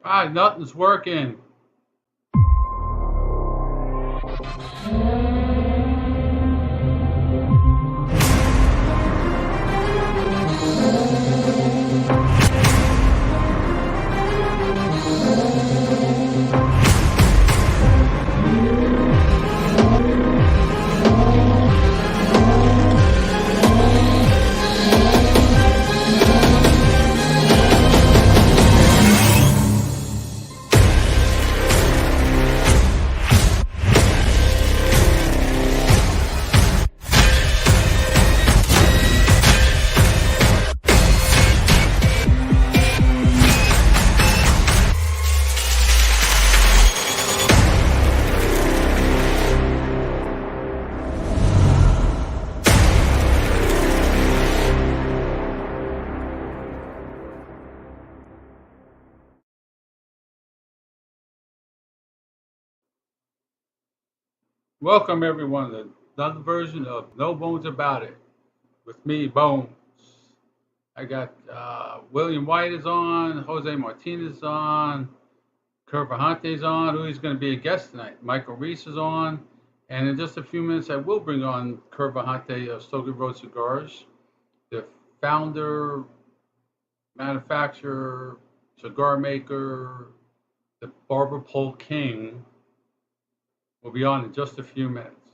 Ah, nothing's working. Welcome everyone to another version of No Bones About It with me, Bones. I got William White is on, Jose Martinez is on, Kurt Vahante is on, who is going to be a guest tonight. Michael Reese is on, and in just a few minutes I will bring on Kurt Vahante of Stogie Road Cigars, the founder, manufacturer, cigar maker, the Barber Pole King. Will be on in just a few minutes.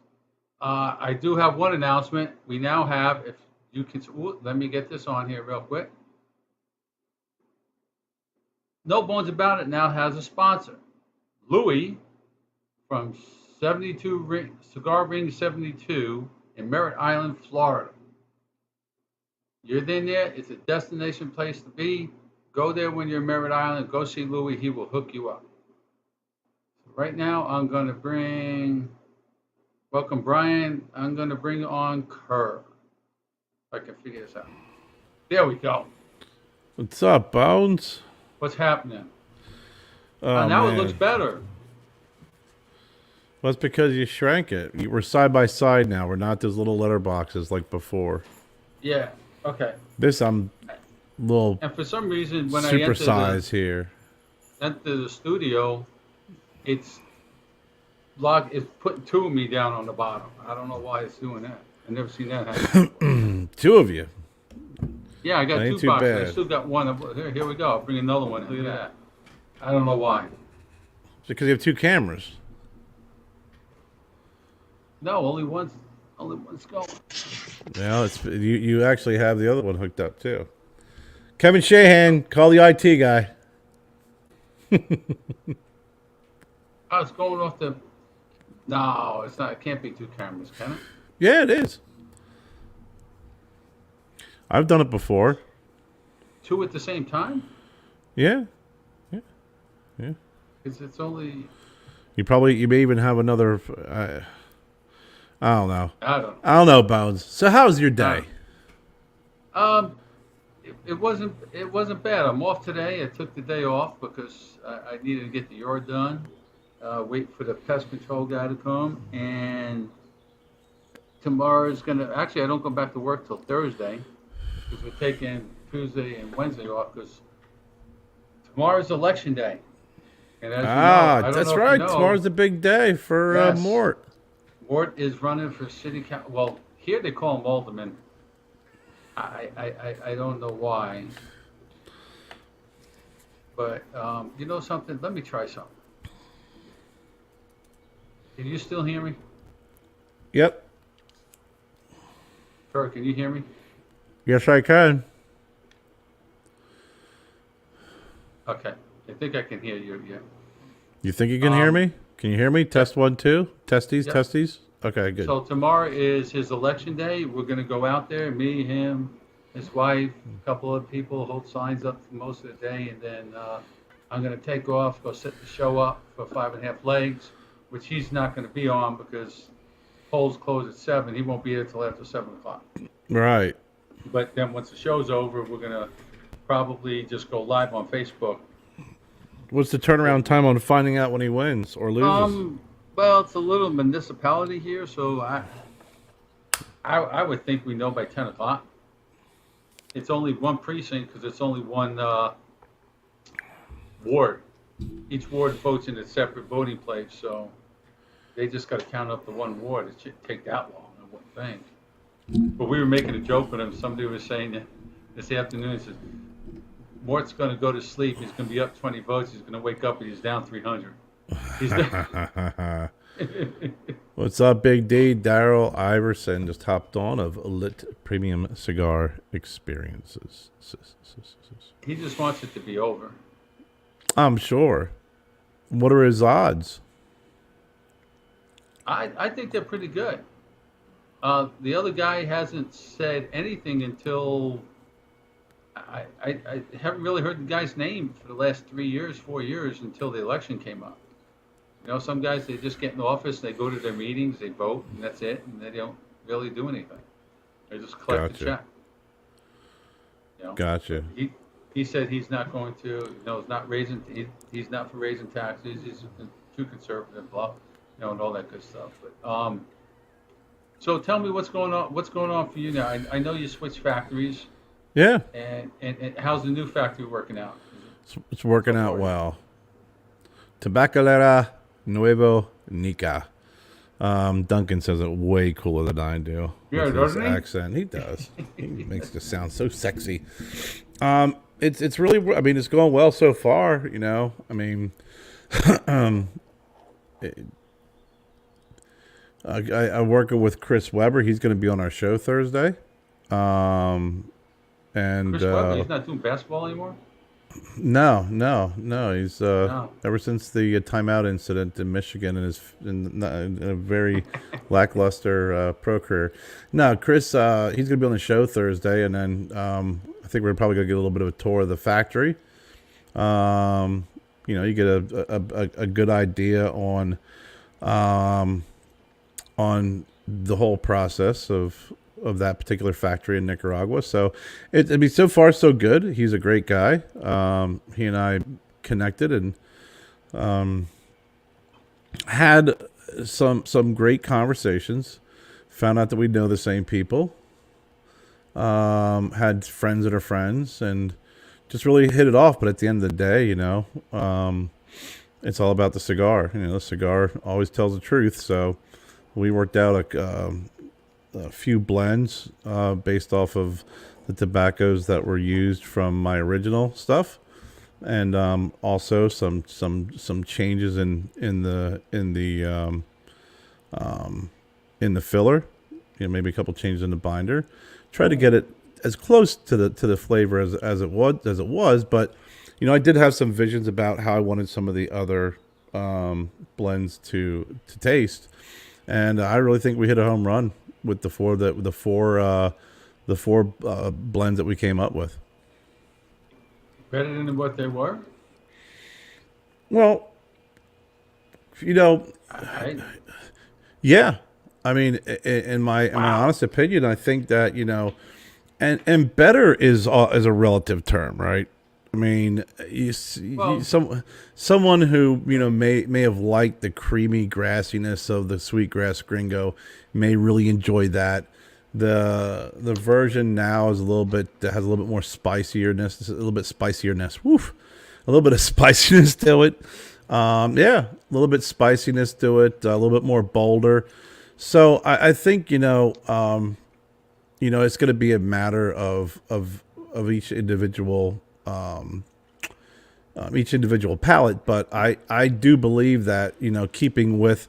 I do have one announcement. We now have, if you can, let me get this on here real quick. No Bones About It now has a sponsor. Louis from 72 Cigar Ring 72 in Merritt Island, Florida. You're in there. It's a destination place to be. Go there when you're in Merritt Island. Go see Louis. He will hook you up. Right now, I'm going to welcome Brian. I'm going to bring on Kerr. If I can figure this out. There we go. What's up, Bones? What's happening? Oh, now man. It looks better. Well, it's because you shrank it. We're side by side now. We're not those little letter boxes like before. Yeah. Okay. This, I'm a little And for some reason, when super I size here. enter the studio, it's putting two of me down on the bottom. I don't know why it's doing that. I've never seen that happen. Two of you. Yeah, I got That ain't two too boxes. bad. I still got one. Here we go. I'll bring another one. Look at that. I don't know why. It's because you have two cameras. No, only one's going. Well, it's you actually have the other one hooked up too. Kevin Shahan, call the IT guy. Oh, it's going off the. No, it's not. It can't be two cameras, can it? Yeah, it is. I've done it before. Two at the same time? Yeah. Because it's only. You may even have another. I don't know. I don't know. I don't know, Bones. So how's your day? It wasn't bad. I'm off today. I took the day off because I needed to get the yard done. Wait for the pest control guy to come, and tomorrow's gonna. Actually, I don't go back to work till Thursday because we're taking Tuesday and Wednesday off because tomorrow's election day. And as you know, I don't that's know if right. you know, Tomorrow's a big day for Yes. Mort. Mort is running for city council. Well, here they call him alderman. I don't know why. But you know something? Let me try something. Can you still hear me? Yep. Kurt, can you hear me? Yes, I can. Okay. I think I can hear you. Yeah. You think you can hear me? Can you hear me? Test 1, 2. Testes, Yep. testes. Okay, good. So tomorrow is his election day. We're going to go out there, me, him, his wife, a couple of people, hold signs up for most of the day, and then I'm going to take off, go set the show up for 5.5 Legs, which he's not going to be on because polls close at 7. He won't be there till after 7 o'clock. Right. But then once the show's over, we're going to probably just go live on Facebook. What's the turnaround time on finding out when he wins or loses? Well, it's a little municipality here, so I would think we know by 10 o'clock. It's only one precinct because it's only one ward. each ward votes in a separate voting place, so they just got to count up the one ward. It should take that long, I wouldn't think. But we were making a joke with him. Somebody was saying that this afternoon, he says, Mort's going to go to sleep. He's going to be up 20 votes. He's going to wake up and he's down 300. He's down. What's up, Big D? Daryl Iverson just hopped on of Lit Premium Cigar Experiences. He just wants it to be over. I'm sure. What are his odds? I think they're pretty good. The other guy hasn't said anything until I haven't really heard the guy's name for the last 3 years, 4 years until the election came up. You know, some guys, they just get in the office, they go to their meetings, they vote, and that's it, and they don't really do anything. They just collect the check. You know? Gotcha. He said he's not going to, you know, he's not for raising taxes, he's too conservative, blah, you know, and all that good stuff. But so tell me what's going on for you now. I know you switched factories. Yeah. And how's the new factory working out? It's working out well. Tabacalera Nuevo Nica. Duncan says it way cooler than I do. Yeah, with doesn't his he? accent. He does. He makes it sound so sexy. It's really, I mean, it's going well so far, you know. I mean, I work with Chris Weber. He's going to be on our show Thursday. And Chris Webber, he's not doing basketball anymore? No. He's No. ever since the timeout incident in Michigan and in a very lackluster pro career. No, Chris, he's gonna be on the show Thursday, and then I think we're probably gonna get a little bit of a tour of the factory. You know, you get a good idea on the whole process of that particular factory in Nicaragua. So I mean, so far so good. He's a great guy. He and I connected and had some great conversations. Found out that we know the same people. Had friends that are friends and just really hit it off. But at the end of the day, you know, it's all about the cigar. You know, the cigar always tells the truth. So we worked out a few blends based off of the tobaccos that were used from my original stuff, and also some changes in the filler. You know, maybe a couple changes in the binder. Try to get it as close to the flavor as it was, but you know, I did have some visions about how I wanted some of the other blends to taste, and I really think we hit a home run with the four blends that we came up with. Better than what they were? Well, you know, yeah. I mean, in my honest opinion, I think that, you know, and better is a relative term, right? I mean, someone who, you know, may have liked the creamy grassiness of the Sweetgrass Gringo may really enjoy that. The version now is has a little bit more spicierness, a little bit spicierness. Woof, a little bit of spiciness to it. Yeah, a little bit spiciness to it, a little bit more bolder. So I think, you know, it's going to be a matter of each individual palate, but I do believe that, you know, keeping with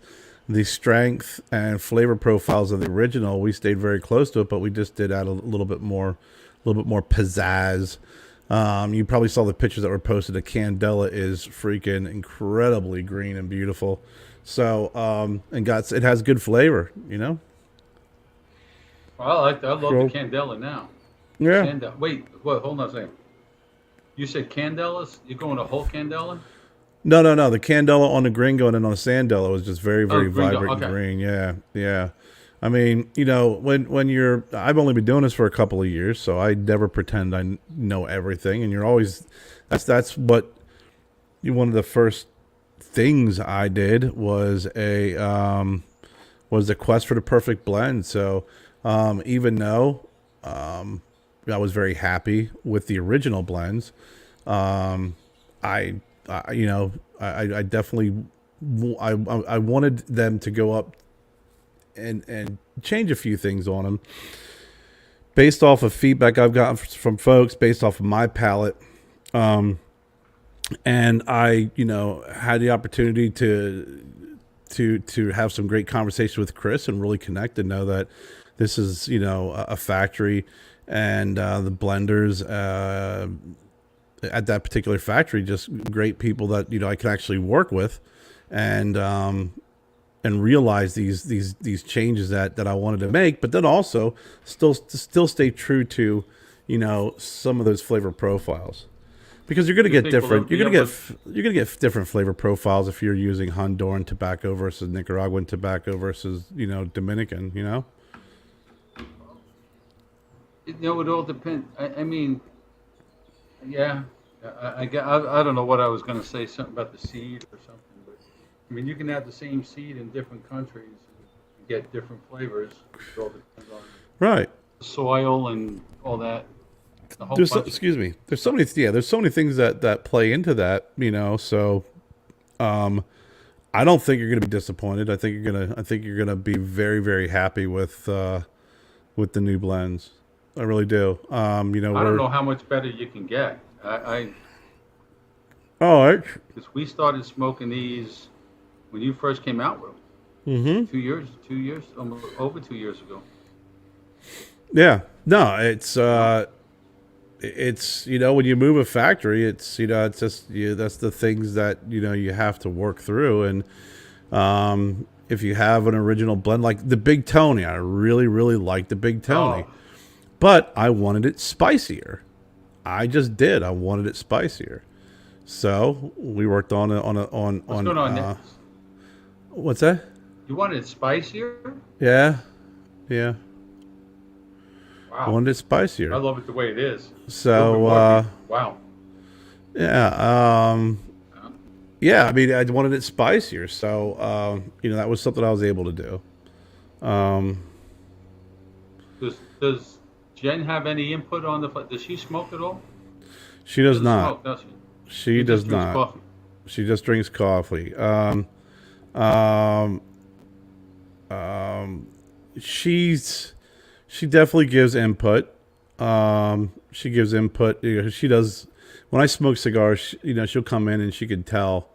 the strength and flavor profiles of the original, we stayed very close to it, but we just did add a little bit more pizzazz. You probably saw the pictures that were posted. The Candela is freaking incredibly green and beautiful. So it has good flavor, you know. Well, I love the Candela now. Yeah. Wait, hold on a second. You said Candelas? You're going to whole Candela? No. The Candela on the Gringo and then on the Sandela was just very, very vibrant and green. Yeah. I mean, you know, when I've only been doing this for a couple of years, so I never pretend I know everything. And you're always, that's what one of the first things I did was the quest for the perfect blend. So even though I was very happy with the original blends, I I definitely I wanted them to go up and change a few things on them based off of feedback I've gotten from folks, based off of my palate. And I, had the opportunity to have some great conversation with Chris and really connect and know that this is, a factory, and the blenders at that particular factory, just great people that, I can actually work with, and realize these changes that I wanted to make, but then also still stay true to, some of those flavor profiles. Because you're going to get different. You're going to get different flavor profiles if you're using Honduran tobacco versus Nicaraguan tobacco versus Dominican. It all depends. I mean, yeah. I don't know what I was going to say. Something about the seed or something. But I mean, you can have the same seed in different countries and get different flavors. It all depends on right the soil and all that. Excuse me. There's so many things that play into that, So, I don't think you're going to be disappointed. I think you're gonna be very, very happy with the new blends. I really do. I don't know how much better you can get. Because we started smoking these when you first came out with them. Mm-hmm. 2 years, almost over 2 years ago. Yeah. No, it's when you move a factory, it's it's just that's the things that you have to work through. And if you have an original blend like the Big Tony, I really, really like the Big Tony, but I wanted it spicier. I just did. I wanted it spicier, so we worked on What's going on what's that? You wanted it spicier? Yeah. Wow. I wanted it spicier. I love it the way it is. So, wow. Yeah. Yeah. I mean, I wanted it spicier. So, that was something I was able to do. Does Jen have any input on does she smoke at all? She does not. Smoke, does she? She does not. Coffee. She just drinks coffee. She definitely gives input. She gives input. She does. When I smoke cigars, she'll come in and she can tell,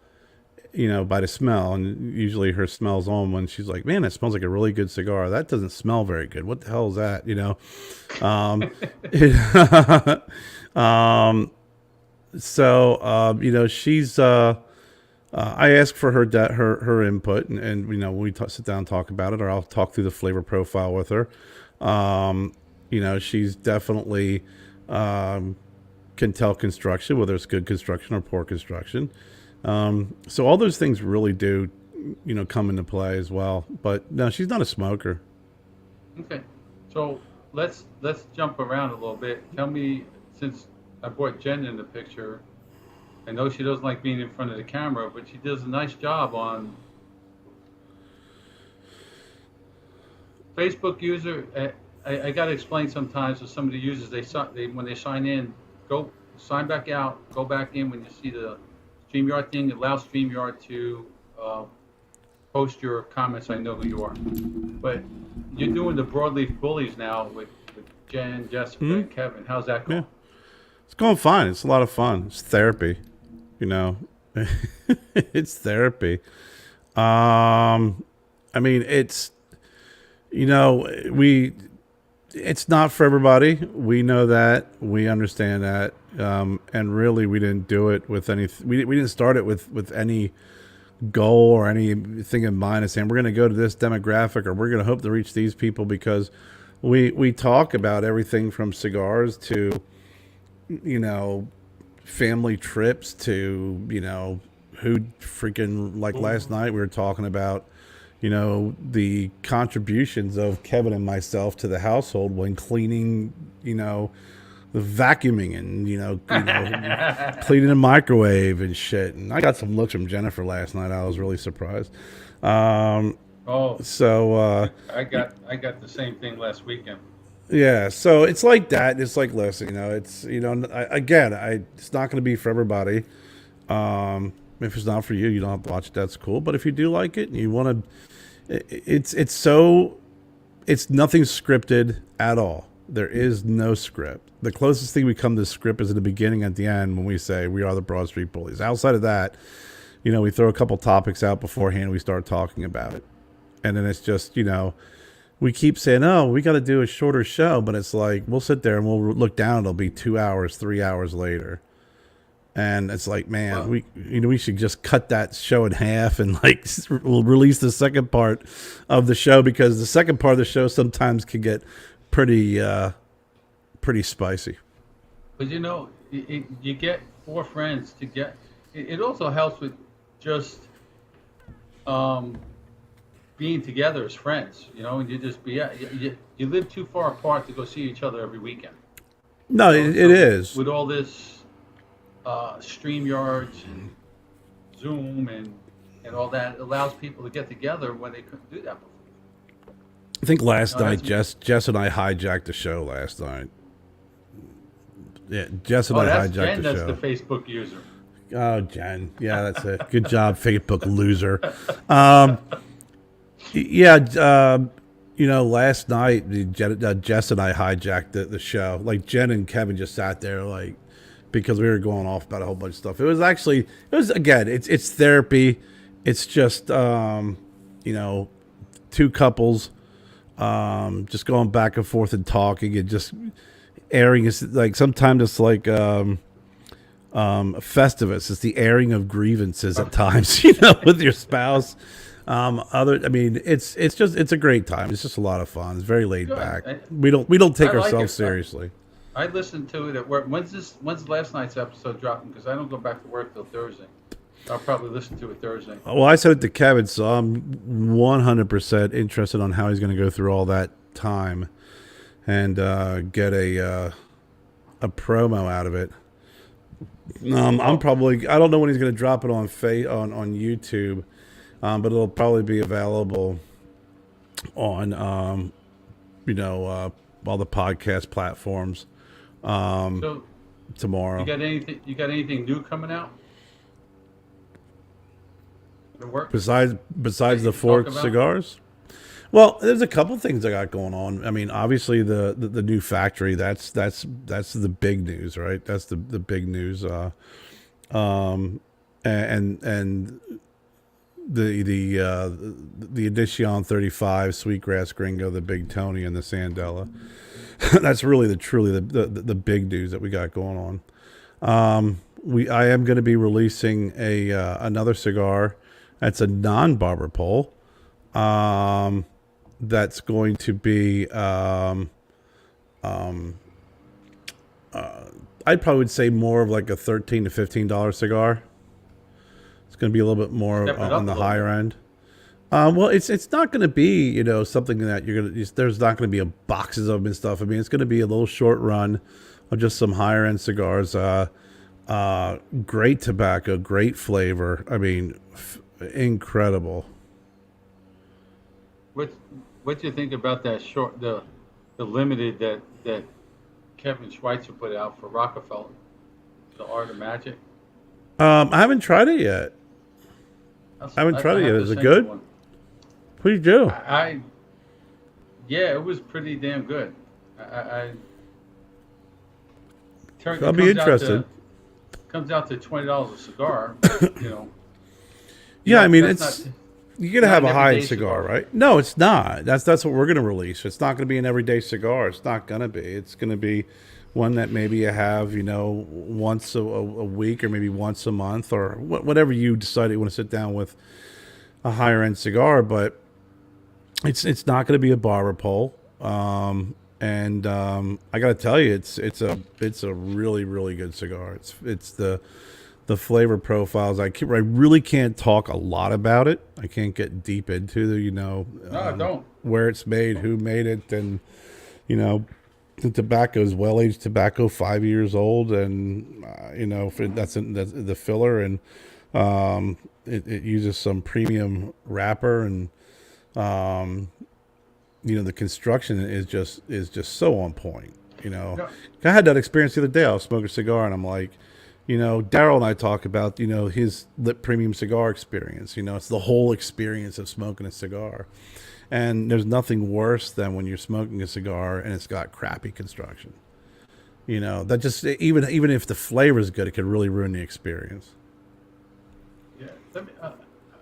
by the smell. And usually her smell's on when she's like, "Man, that smells like a really good cigar. That doesn't smell very good. What the hell is that?" So she's. I ask for her input, and we sit down and talk about it, or I'll talk through the flavor profile with her. She's definitely can tell construction, whether it's good construction or poor construction. So all those things really do, come into play as well. But no, she's not a smoker. Okay, so let's jump around a little bit. Tell me, since I brought Jen in the picture, I know she doesn't like being in front of the camera, but she does a nice job on Facebook user. I got to explain sometimes to some of the users. They when they sign in, go sign back out, go back in when you see the StreamYard thing. It allows StreamYard to post your comments. I know who you are, but you're doing the Broadleaf Bullies now with Jen, Jessica, and Kevin. How's that going? Yeah. It's going fine. It's a lot of fun. It's therapy, It's therapy. I mean, it's it's not for everybody. We know that. We understand that. And really, we didn't do it with any. We didn't start it with any goal or anything in mind of saying we're going to go to this demographic or we're going to hope to reach these people, because we talk about everything from cigars to family trips to who freaking, like last night we were talking about the contributions of Kevin and myself to the household when cleaning, the vacuuming and, cleaning the microwave and shit. And I got some looks from Jennifer last night. I was really surprised. So I got the same thing last weekend. Yeah. So it's like that. It's like, listen, it's, it's not going to be for everybody. If it's not for you, you don't have to watch it. That's cool. But if you do like it and you want to, it's nothing scripted at all. There is no script. The closest thing we come to script is in the beginning, at the end, when we say we are the Broad Street Bullies. Outside of that, we throw a couple topics out beforehand. We start talking about it, and then it's just we keep saying, "Oh, we got to do a shorter show," but it's like we'll sit there and we'll look down. It'll be 2 hours, 3 hours later. And it's like, man, we should just cut that show in half and we'll release the second part of the show, because the second part of the show sometimes can get pretty spicy. But you get 4 friends to get. It also helps with just being together as friends. And you just you live too far apart to go see each other every weekend. No, it is with all this. StreamYards and Zoom and all that allows people to get together when they couldn't do that before. I think last night Jess and I hijacked the show last night. Yeah, Jess and I hijacked Jen, the show. That's the Facebook user. Oh, Jen. Yeah, that's it. Good job, Facebook loser. Last night Jess and I hijacked the show. Like, Jen and Kevin just sat there because we were going off about a whole bunch of stuff. It was again, it's therapy. It's just two couples just going back and forth and talking and just airing. Is like sometimes it's like Festivus. It's the airing of grievances at times, with your spouse. It's a great time. It's just a lot of fun. It's very laid back. We don't take ourselves seriously. I listened to it at work. When's last night's episode dropping? Because I don't go back to work till Thursday. I'll probably listen to it Thursday. Well, I said it to Kevin, so I'm 100% interested on how he's going to go through all that time and get a promo out of it. I don't know when he's going to drop it on YouTube, but it'll probably be available on all the podcast platforms. So tomorrow. You got anything new coming out? Besides the 4 cigars? Well, there's a couple things I got going on. I mean, obviously the new factory, that's the big news, right? That's the big news. And the Edition 35 Sweetgrass Gringo, the Big Tony, and the Sandela. That's really truly the big news that we got going on. I am going to be releasing another cigar. That's a non-barber pole. That's going to be I'd probably would say more of like a $13 to $15 cigar. It's going to be a little bit more on the higher end. Well, it's not going to be something that there's not going to be boxes of them and stuff. I mean, it's going to be a little short run of just some higher end cigars. Great tobacco, great flavor. I mean, incredible. What do you think about that the limited that Kevin Schweitzer put out for Rockefeller, the Art of Magic? I haven't tried it yet. I haven't tried it yet. Is it good? What do you do? Yeah, it was pretty damn good. I'll be interested. Comes out to $20 a cigar. Yeah, I mean you're gonna have a high-end cigar, right? No, it's not. That's what we're gonna release. It's not gonna be an everyday cigar. It's not gonna be. It's gonna be one that maybe you have, once a week or maybe once a month or whatever you decide you want to sit down with a higher end cigar. But it's not going to be a barber pole. I got to tell you, it's a really, really good cigar. It's the flavor profiles. I really can't talk a lot about it. I can't get deep into No, don't. Where it's made, who made it, and the tobacco is well-aged tobacco, 5 years old, and that's the filler, and it uses some premium wrapper, and the construction is just so on point. I had that experience the other day. I was smoking a cigar, and I'm like, You know, Daryl and I talk about, you know, his lit premium cigar experience. You know, it's the whole experience of smoking a cigar. And there's nothing worse than when you're smoking a cigar and it's got crappy construction. You know, that just even if the flavor is good, it could really ruin the experience. Yeah.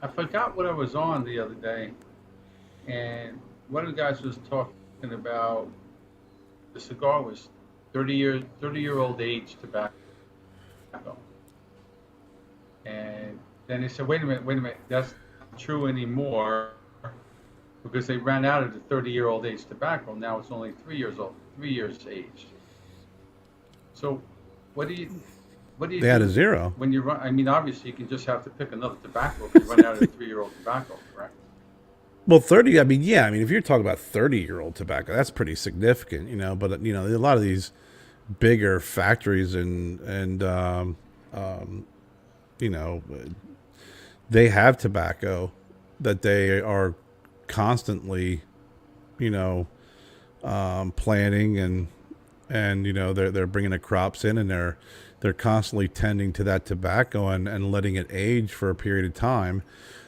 I forgot what I was on the other day, and one of the guys was talking about the cigar was 30-year-old age tobacco. And then they said, wait a minute, that's not true anymore because they ran out of the 30-year-old age tobacco. Now it's only 3 years old, 3 years aged. So what do you They had a do zero. when you run? I mean, obviously you can just have to pick another tobacco if you run out of 3-year-old tobacco, correct? Well, 30, I mean, yeah, I mean, if you're talking about 30-year-old tobacco, that's pretty significant, you know, but, you know, a lot of these bigger factories and you know, they have tobacco that they are constantly, you know, planting and you know they're bringing the crops in and they're constantly tending to that tobacco and letting it age for a period of time.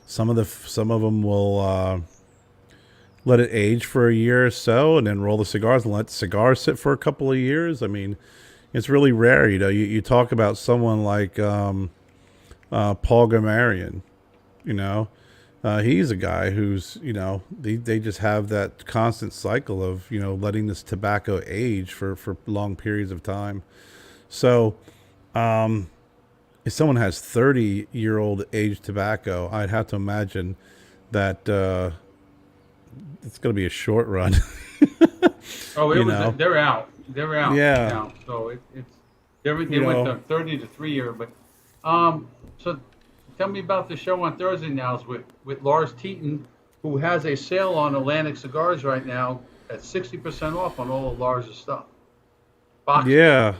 Some of them will let it age for a year or so and then roll the cigars and let cigars sit for a couple of years. I mean, it's really rare. You know, you talk about someone like Paul Gamarian, you know, he's a guy who's, you know, they just have that constant cycle of, you know, letting this tobacco age for long periods of time. So if someone has 30-year-old aged tobacco, I'd have to imagine that it's going to be a short run. Oh, You know, they're out. They're out yeah, now. So they you went know, to 30 to 3 year. But so tell me about the show on Thursday now is with Lars Teton, who has a sale on Atlantic Cigars right now at 60% off on all of Lars's stuff. Boxes. yeah.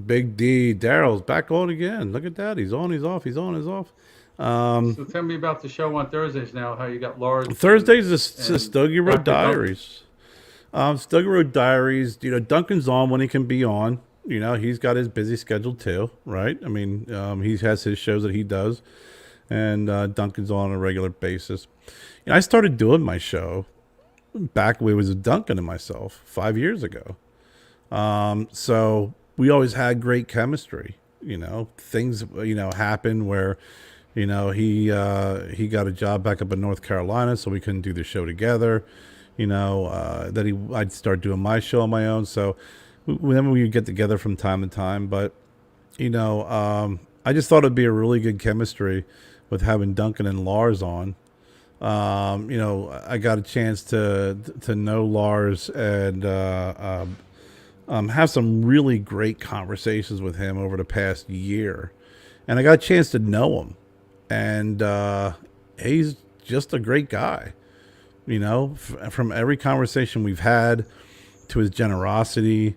Big D Daryl's back on again. Look at that. He's on. He's off. He's on. He's off. So tell me about the show on Thursdays now. How you got Lars Thursdays is and Stogie Road Dr. Duncan. Diaries. Stogie Road Diaries. You know, Duncan's on when he can be on. You know, he's got his busy schedule too, right? I mean, he has his shows that he does, and Duncan's on a regular basis. You know, I started doing my show back when it was Duncan and myself 5 years ago. So we always had great chemistry. You know, things happen where, you know, he got a job back up in North Carolina, so we couldn't do the show together. You know, I'd start doing my show on my own. So then we would get together from time to time. But you know, I just thought it'd be a really good chemistry with having Duncan and Lars on. You know, I got a chance to know Lars and have some really great conversations with him over the past year, and I got a chance to know him, and he's just a great guy. You know, from every conversation we've had to his generosity,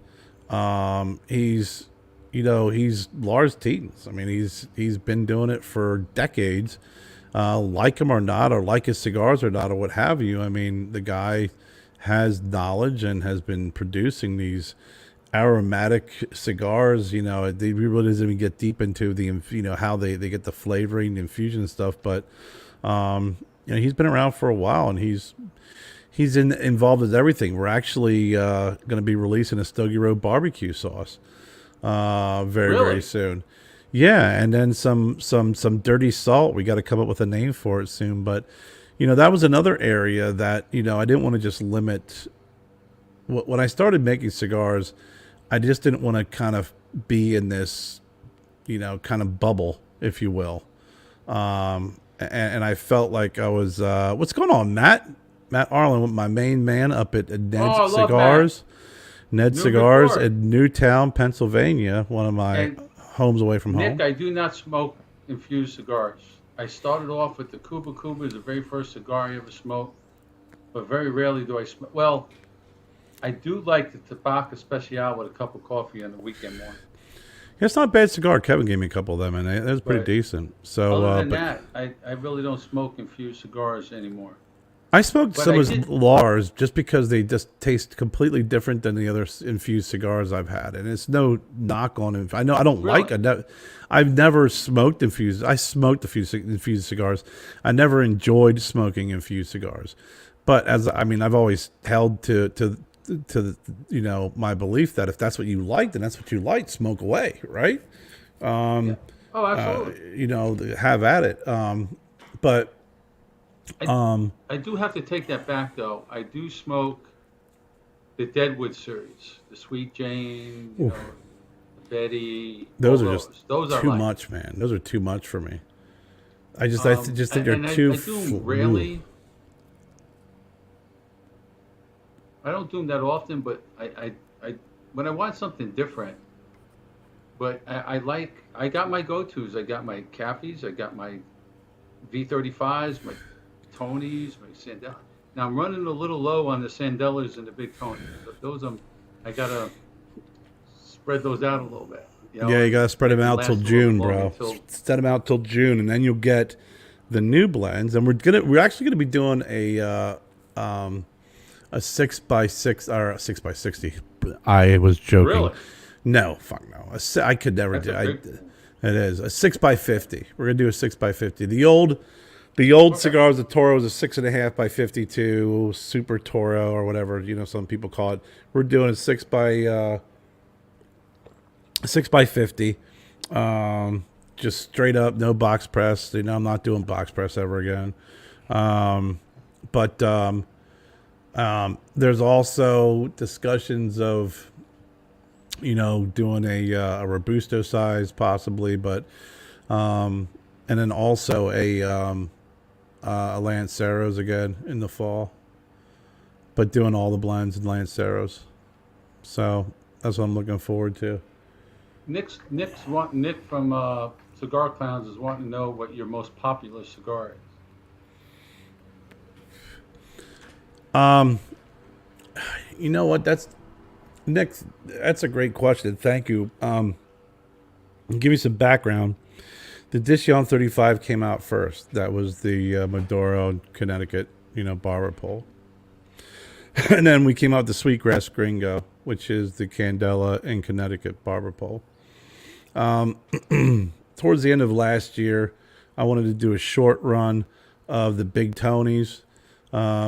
he's he's Lars Tetens. I mean, he's been doing it for decades. Like him or not, or like his cigars or not, or what have you. I mean, the guy has knowledge and has been producing these aromatic cigars. You know, he really doesn't even get deep into the, you know, how they get the flavoring, the infusion and stuff. But you know, he's been around for a while, and he's involved with everything. We're actually going to be releasing a Stogie Road barbecue sauce very Really? soon. Yeah, and then some dirty salt. We got to come up with a name for it soon. But you know, that was another area that, you know, I didn't want to just limit. When I started making cigars, I just didn't want to kind of be in this, you know, kind of bubble, if you will. And I felt like I was, what's going on, Matt? Matt Arlen, my main man up at Oh, I Ned's love Matt. Cigars. Ned New Cigars report. in Newtown, Pennsylvania, one of my And homes away from Nick, home. I do not smoke infused cigars. I started off with the Cuba Cuba, is the very first cigar I ever smoked, but very rarely do I smoke. Well, I do like the Tobacco Special with a cup of coffee on the weekend morning. Yeah, it's not a bad cigar. Kevin gave me a couple of them, and it was pretty But decent. So, other than but that, I really don't smoke infused cigars anymore. I smoked But some I of his did Lars just because they just taste completely different than the other infused cigars I've had, and it's no knock on it. I know I don't like. really. I've never smoked infused. I smoked infused cigars. I never enjoyed smoking infused cigars, but I've always held to the, my belief that if that's what you like, then that's what you like. Smoke away, right? Yeah. Oh, absolutely. Have at it. But I I do have to take that back though. I do smoke the Deadwood series, the Sweet Jane, oof, the Betty, all those are just those. Those I too like. much, man. Those are too much for me. Just think they're And too. I do them rarely. I don't do them that often, but I when I want something different. But I got my go-tos. I got my Cafes. I got my V35s, my Tonys, my Sandella. Now I'm running a little low on the Sandellas and the big Tonys. Those I gotta spread those out a little bit, Yeah, you and gotta spread make them them out till last a little bit June, longer bro. until. Spread them out till June, and then you'll get the new blends. And we're actually gonna be doing a 6x6 or a 6x60. I was joking. Really? No, fuck no. I could never That's do. a big. It is a 6x50. We're gonna do a 6x50. The old Okay. cigars, the Toro was a 6.5x52 Super Toro or whatever some people call it. We're doing a 6x50. Just straight up, no box press. I'm not doing box press ever again. But there's also discussions of doing a Robusto size possibly, but and then also a Lanceros again in the fall, but doing all the blends and Lanceros. So that's what I'm looking forward to. Nick from Cigar Clowns is wanting to know what your most popular cigar is. Um, you know what? That's Nick. That's a great question. Thank you. I'll give you some background. The Dishon 35 came out first. That was the Maduro, Connecticut, barber pole. And then we came out with the Sweetgrass Gringo, which is the Candela in Connecticut barber pole. Towards the end of last year, I wanted to do a short run of the Big Tonys,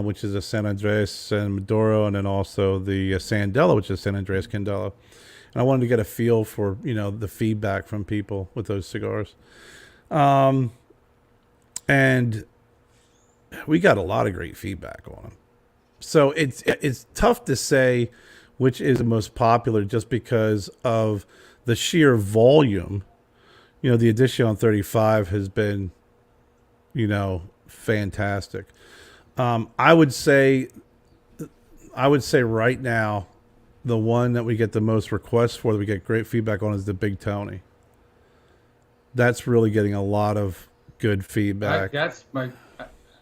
which is a San Andreas and Maduro, and then also the Sandela, which is San Andreas Candela. And I wanted to get a feel for the feedback from people with those cigars. And we got a lot of great feedback on them. So it's tough to say which is the most popular just because of the sheer volume. The Edition 35 has been, fantastic. I would say right now, the one that we get the most requests for, that we get great feedback on, is the Big Tony. That's really getting a lot of good feedback. That's my.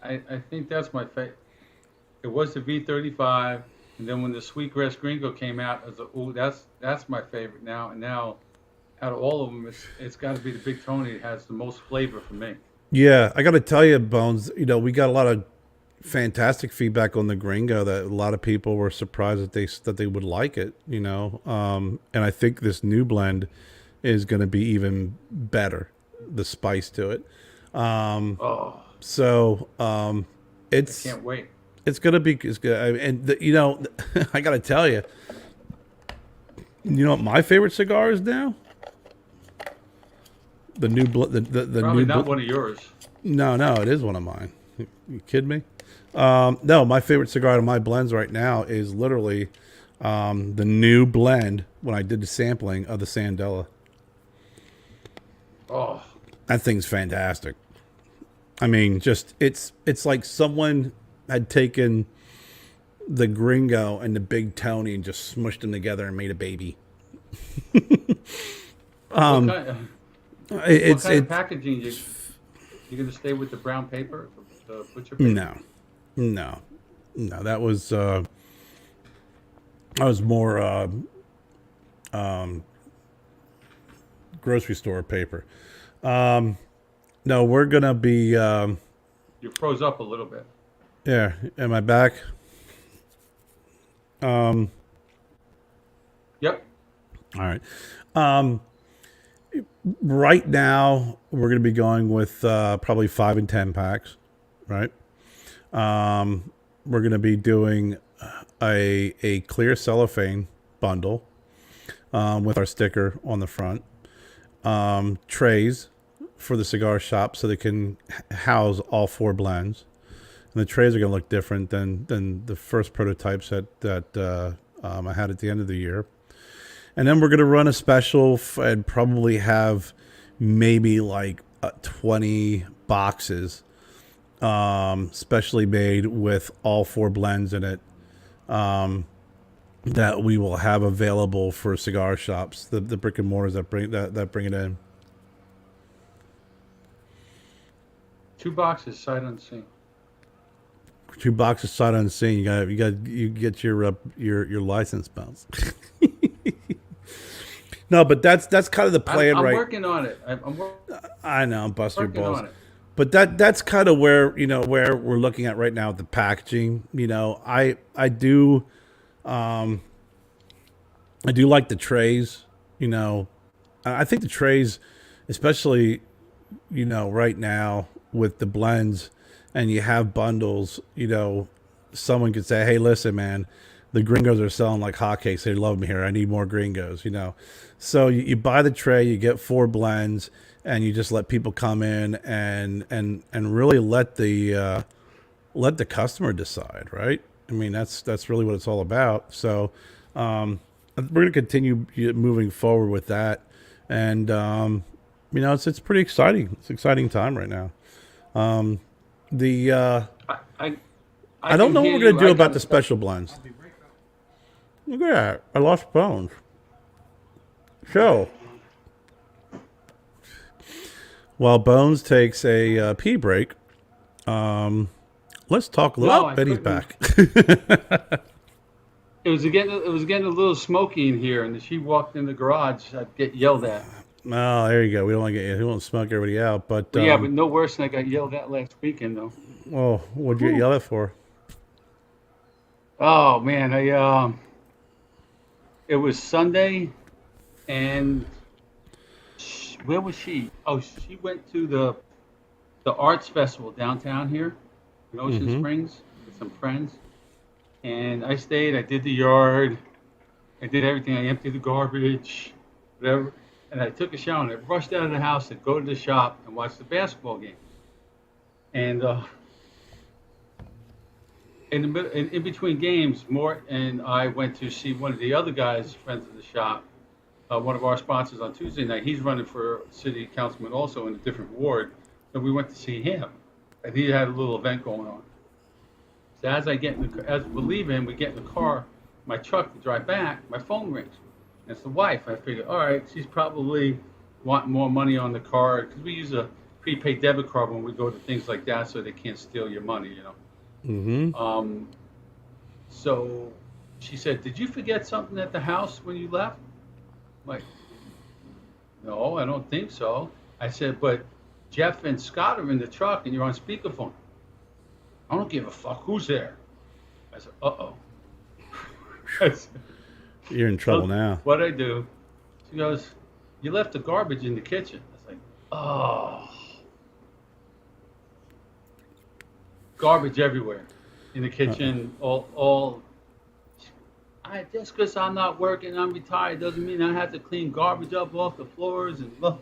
I think that's my favorite. It was the V35, and then when the Sweetgrass Gringo came out, I was like, "Oh, that's my favorite now." And now, out of all of them, it's got to be the Big Tony. It has the most flavor for me. Yeah, I got to tell you, Bones. We got a lot of fantastic feedback on the Gringo. That a lot of people were surprised that they would like it. And I think this new blend is going to be even better. The spice to it. Oh, So I it's can't wait. it's gonna be it's good. And I gotta tell you, what my favorite cigar is now? The new the Probably new not one of yours. No, it is one of mine. You kidding me? No, my favorite cigar out of my blends right now is literally the new blend when I did the sampling of the Sandela. Oh, That thing's fantastic. I mean, just it's like someone had taken the Gringo and the Big Tony and just smushed them together and made a baby. what kind? What It's kind of it packaging? You gonna stay with the brown paper, the butcher paper? no. That was more grocery store paper. No, we're gonna be You froze up a little bit. Yeah, am I back? Yep. All right. Um, right now, we're going to be going with probably 5 and 10 packs, right? We're going to be doing a clear cellophane bundle with our sticker on the front. Trays for the cigar shop so they can house all 4 blends. And the trays are going to look different than the first prototypes that I had at the end of the year. And then we're going to run a special and probably have maybe like 20 boxes, specially made with all 4 blends in it, that we will have available for cigar shops, the brick and mortars that bring it in. 2 boxes, sight unseen. 2 boxes sight unseen. You get your license bounce. No, but that's kind of the plan, I'm right? working on it. I know, I'm busting your working balls. on it. But that's kind of where where we're looking at right now with the packaging. I do like the trays. I think the trays, especially right now with the blends, and you have bundles. Someone could say, "Hey, listen, man, the gringos are selling like hotcakes. They love me here. I need more gringos." So you buy the tray, you get 4 blends, and you just let people come in and really let the customer decide, right? I mean, that's really what it's all about. So we're going to continue moving forward with that, and it's pretty exciting. It's an exciting time right now. I don't know what we're going to do about the special blends. Look at that. I lost Bones. So, while Bones takes a pee break, let's talk a little. Betty's back. It was getting a little smoky in here, and if she walked in the garage, I'd get yelled at. Oh, there you go. We don't want to we won't smoke everybody out, but yeah, but no worse than I got yelled at last weekend, though. Well, what'd you get yelled at for? Oh man, it was Sunday, and where was she? Oh, she went to the arts festival downtown here in Ocean Springs with some friends, and I stayed. I did the yard, I did everything. I emptied the garbage, whatever, and I took a shower. And I rushed out of the house to go to the shop and watch the basketball game. And in between games, Mort and I went to see one of the other guys, friends of the shop, one of our sponsors on Tuesday night. He's running for city councilman also in a different ward. So we went to see him, and he had a little event going on. So as we're leaving, we get in the car, my truck to drive back, my phone rings. And it's the wife. I figured, all right, she's probably wanting more money on the card, because we use a prepaid debit card when we go to things like that, so they can't steal your money, So she said, "Did you forget something at the house when you left?" I'm like, "No, I don't think so." I said, "But Jeff and Scott are in the truck, and you're on speakerphone." "I don't give a fuck who's there." I said, "Uh-oh." You're in trouble now. What'd I do? She goes, "You left the garbage in the kitchen." I was like, "Oh." Garbage everywhere in the kitchen, all. Just because I'm not working, I'm retired, doesn't mean I have to clean garbage up off the floors and all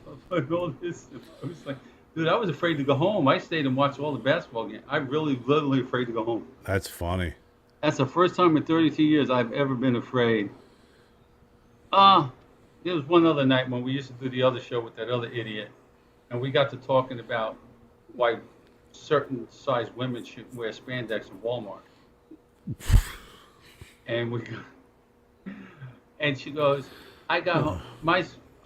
this. I was like, dude, I was afraid to go home. I stayed and watched all the basketball games. I'm really, literally afraid to go home. That's funny. That's the first time in 32 years I've ever been afraid. There was one other night when we used to do the other show with that other idiot, and we got to talking about why certain size women should wear spandex in Walmart. And she goes, I got home.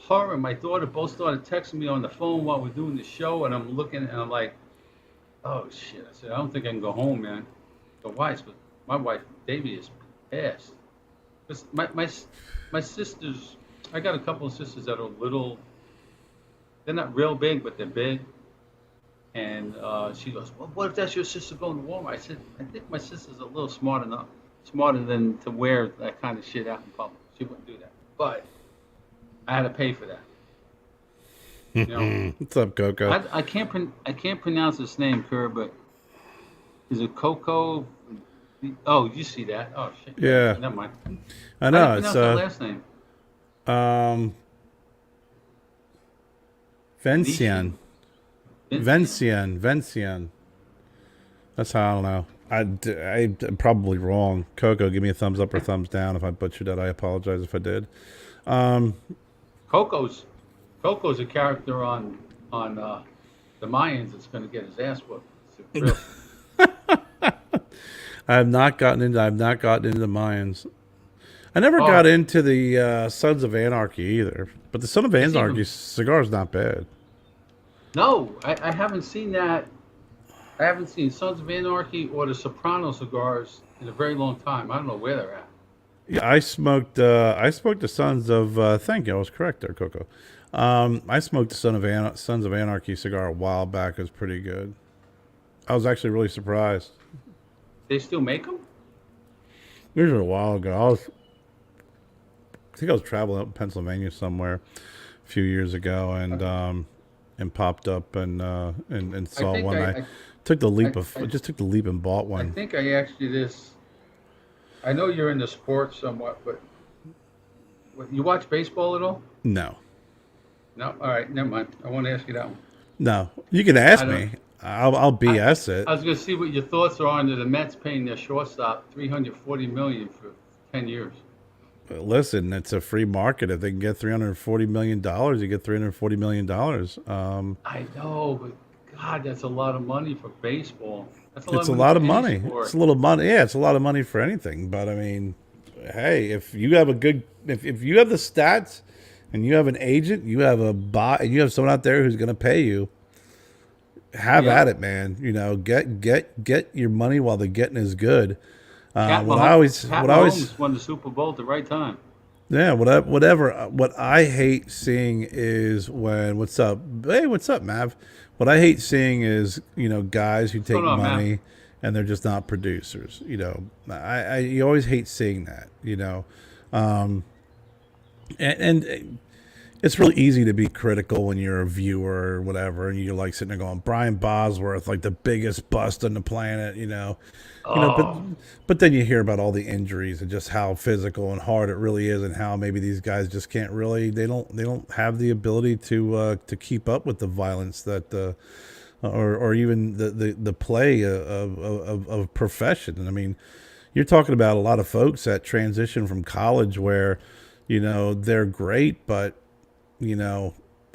Her and my daughter both started texting me on the phone while we're doing the show, and I'm looking and I'm like, oh shit. I said, I don't think I can go home, man. But why? But my wife, Davy, is pissed. Because my sisters, I got a couple of sisters that are little, they're not real big, but they're big. And she goes, well, what if that's your sister going to Walmart? I said, I think my sister's a little smarter than to wear that kind of shit out in public. She wouldn't do that. But I had to pay for that. You know, What's up, Coco? I can't pronounce his name, Kerr, but is it Coco? Oh, you see that? Oh shit. Yeah, Never mind. I How do you know. It's pronounce that last name? um Nishan? Vencian. Vincent? Vencian. That's how I don't know. I'm probably wrong. Coco, give me a thumbs up or thumbs down if I butchered that. I apologize if I did. Um, Coco's Coco's a character on the Mayans that's going to get his ass whooped. Really. I've not gotten into the Mayans. I never got Oh, into the Sons of Anarchy either. But the Son of it's Anarchy even cigar is not bad. no. I haven't seen that. I haven't seen Sons of Anarchy or the Soprano cigars in a very long time. I don't know where they're at. Yeah, I smoked the Sons of thank you, I was correct there, Coco. I smoked the Sons of Anarchy cigar a while back. It was pretty good. I was actually really surprised. They still make them? It was a while ago. I think I was traveling up in Pennsylvania somewhere a few years ago, and popped up and I saw think one. I I just took the leap and bought I one. think I asked you this. I know you're into sports somewhat, but you watch baseball at all? No, No. All right, never mind. I want to ask you that one. no, you can I ask don't. me. I'll I BS it. I was going to see what your thoughts are on the Mets paying their shortstop 340 million for 10 years. Listen, it's a free market. If they can get $340 million, you get $340 million. I know, but God, that's a lot of money for baseball. That's a lot It's of a money for lot of any money. It's sport. a little money. Yeah, it's a lot of money for anything. But I mean, hey, if you have the stats and you have an agent, you have a bot, and you have someone out there who's going to pay you, have Yeah. at it, man. You know, get your money while the getting is good. Pat What I Mahomes, always, Pat what I always, Mahomes won the Super Bowl at the right time. yeah, whatever. What I hate seeing is when what's up, hey, what's up, Mav? What I hate seeing is guys who What's going take on, man? money and they're just not producers. I you always hate seeing that. Um, and it's really easy to be critical when you're a viewer or whatever, and you're like sitting there going, Brian Bosworth, like the biggest bust on the planet, but Oh, then you hear about all the injuries and just how physical and hard it really is, and how maybe these guys just can't really, they don't have the ability to keep up with the violence that or even the play of profession. And I mean, you're talking about a lot of folks that transition from college where they're great, but you know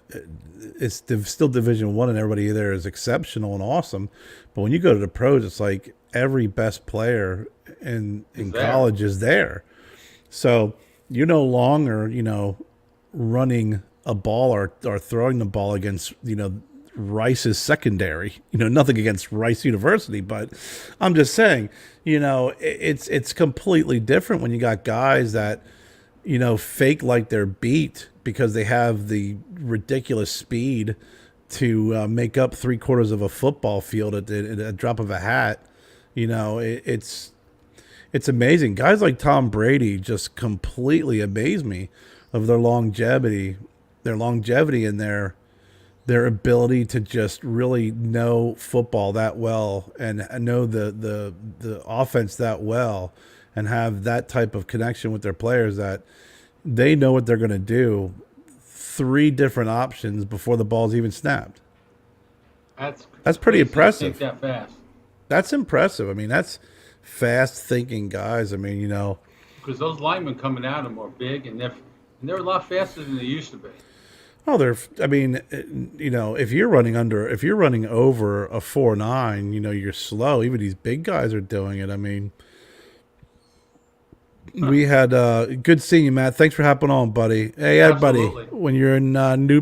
it's still Division 1, and everybody there is exceptional and awesome. But when you go to the pros, it's like every best player in is there? college is there. So you're no longer running a ball or throwing the ball against Rice's secondary. Nothing against Rice University, but I'm just saying, it's completely different when you got guys that fake like they're beat because they have the ridiculous speed to make up three-quarters of a football field at a drop of a hat. It's amazing. Guys like Tom Brady just completely amaze me of their longevity and their ability to just really know football that well and know the offense that well and have that type of connection with their players that they know what they're going to do three different options before the ball's even snapped. That's That's pretty crazy to think impressive. that fast. That's impressive. I mean, that's fast thinking guys. I mean, Because those linemen coming at them are big, and they're a lot faster than they used to be. oh, I mean, if you're running over a 4.9, you're slow. Even these big guys are doing it. I mean, we had good seeing you, Matt. Thanks for hopping on, buddy. Hey, everybody, Absolutely. when you're in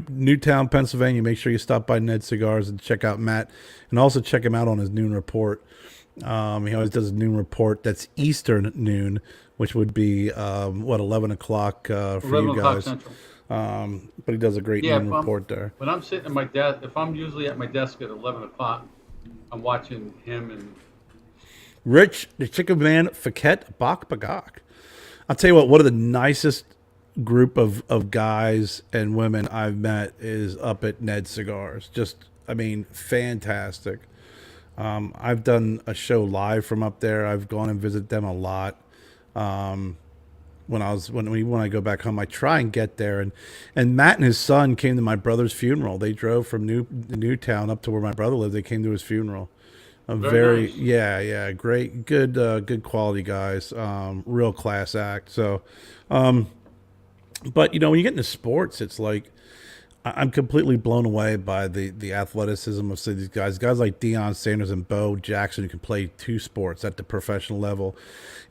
Newtown, Pennsylvania, make sure you stop by Ned Cigars and check out Matt, and also check him out on his noon report. He always does a noon report that's Eastern noon, which would be 11 o'clock for 11 you o'clock guys. Central. But he does a great Yeah, noon report there. when I'm sitting at my desk, if I'm usually at my desk at 11 o'clock, I'm watching him and Rich, the Chicken Man, Faket Bak Bagak. I'll tell you what, one of the nicest group of guys and women I've met is up at Ned Cigars. Just, I mean, fantastic. I've done a show live from up there. I've gone and visited them a lot. When I go back home, I try and get there. And Matt and his son came to my brother's funeral. They drove from Newtown up to where my brother lived. They came to his funeral. A very very nice. yeah, great, good quality guys. Real class act. So, but when you get into sports, it's like I'm completely blown away by the athleticism of some of these guys. Guys like Deion Sanders and Bo Jackson who can play two sports at the professional level.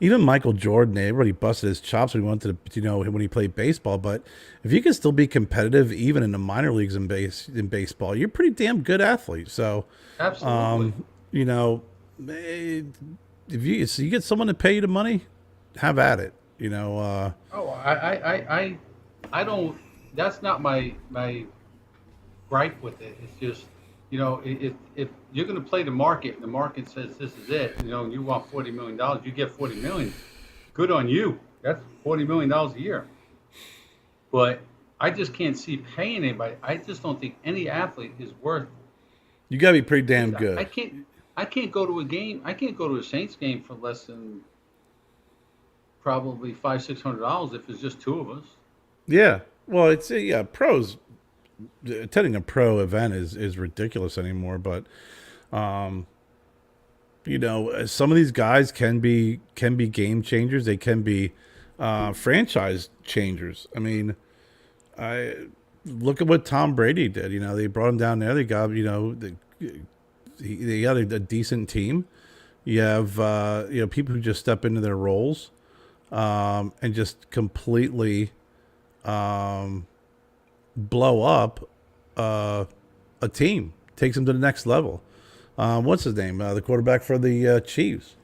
Even Michael Jordan, everybody busted his chops when he went to when he played baseball. But if you can still be competitive even in the minor leagues in baseball, you're a pretty damn good athlete. So, Absolutely. you know, eh, if you get someone to pay you the money, have at it. Oh, I don't. That's not my gripe with it. It's just, if you're going to play the market, and the market says this is it. You want $40 million, you get 40 million. Good on you. That's $40 million a year. But I just can't see paying anybody. I just don't think any athlete is worth. You got to be pretty damn I good. can't. I can't go to a game. I can't go to a Saints game for less than probably $500-600 if it's just two of us. Yeah. Well, it's yeah. Pros attending a pro event is ridiculous anymore. But some of these guys can be game changers. They can be franchise changers. I mean, I look at what Tom Brady did. They brought him down there. They got they got a decent team. You have people who just step into their roles and just completely blow up a team, takes them to the next level. What's his name? The quarterback for the Chiefs,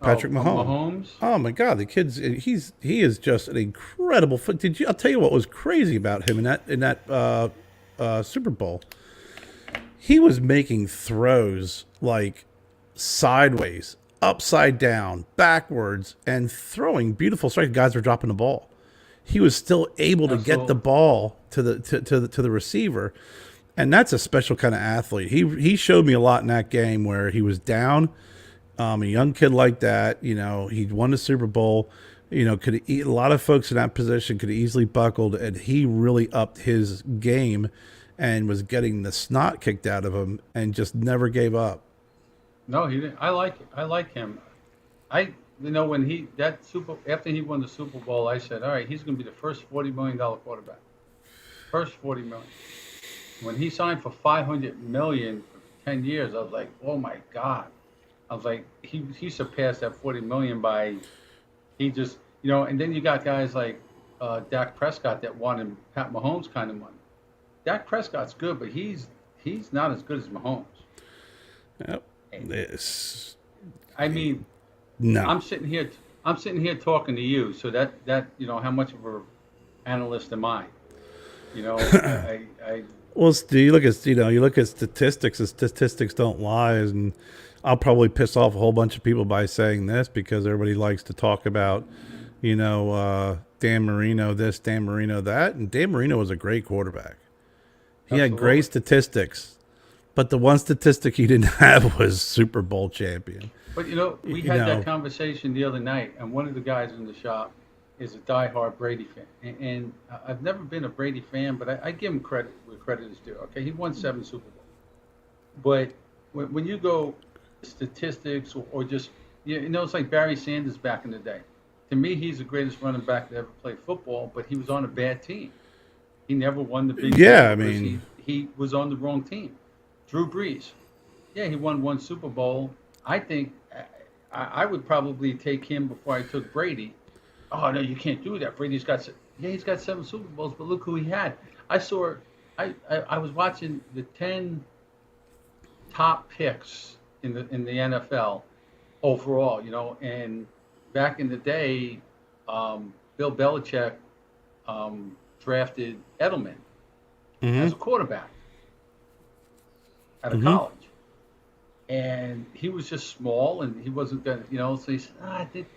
Oh, Patrick Mahomes. Mahomes. Oh my God, the kid's he is just an incredible foot. Did you? I'll tell you what was crazy about him in that Super Bowl. He was making throws like sideways, upside down, backwards, and throwing beautiful strikes. Guys were dropping the ball. He was still able to get the Absolutely. ball to the receiver, and that's a special kind of athlete. He showed me a lot in that game where he was down. A young kid like that, he won the Super Bowl. A lot of folks in that position could have easily buckled, and he really upped his game and was getting the snot kicked out of him and just never gave up. No, he didn't. I like it. I like him. When that Super after he won the Super Bowl, I said, all right, he's going to be the first $40 million quarterback. First 40 million. When he signed for 500 million for 10 years, I was like, oh my God. I was like, he surpassed that 40 million by he just and then you got guys like Dak Prescott that wanted Pat Mahomes kind of money. Dak Prescott's good, but he's not as good as Mahomes. Yep. It's, I mean, no. I'm sitting here talking to you, so that how much of a analyst am I? I Well, you look at statistics. The statistics don't lie, and I'll probably piss off a whole bunch of people by saying this because everybody likes to talk about, Dan Marino this, Dan Marino that, and Dan Marino was a great quarterback. He had great absolutely. statistics, but the one statistic he didn't have was Super Bowl champion. But we You had that know, conversation the other night, and one of the guys in the shop is a diehard Brady fan, and I've never been a Brady fan, but I give him credit where credit is due. Okay, he won 7 Super Bowls, but when you go statistics or just it's like Barry Sanders back in the day. To me, he's the greatest running back to ever play football, but he was on a bad team. He never won the big yeah, game I because mean, he was on the wrong team. Drew Brees, yeah, he won 1 Super Bowl. I think I would probably take him before I took Brady. Oh no, you can't do that. Yeah, he's got 7 Super Bowls, but look who he had. I saw, I was watching the 10 top picks in the NFL overall, and back in the day, Bill Belichick drafted Edelman Mm-hmm. as a quarterback out of Mm-hmm. college. And he was just small, and he wasn't going to, so he said, I think,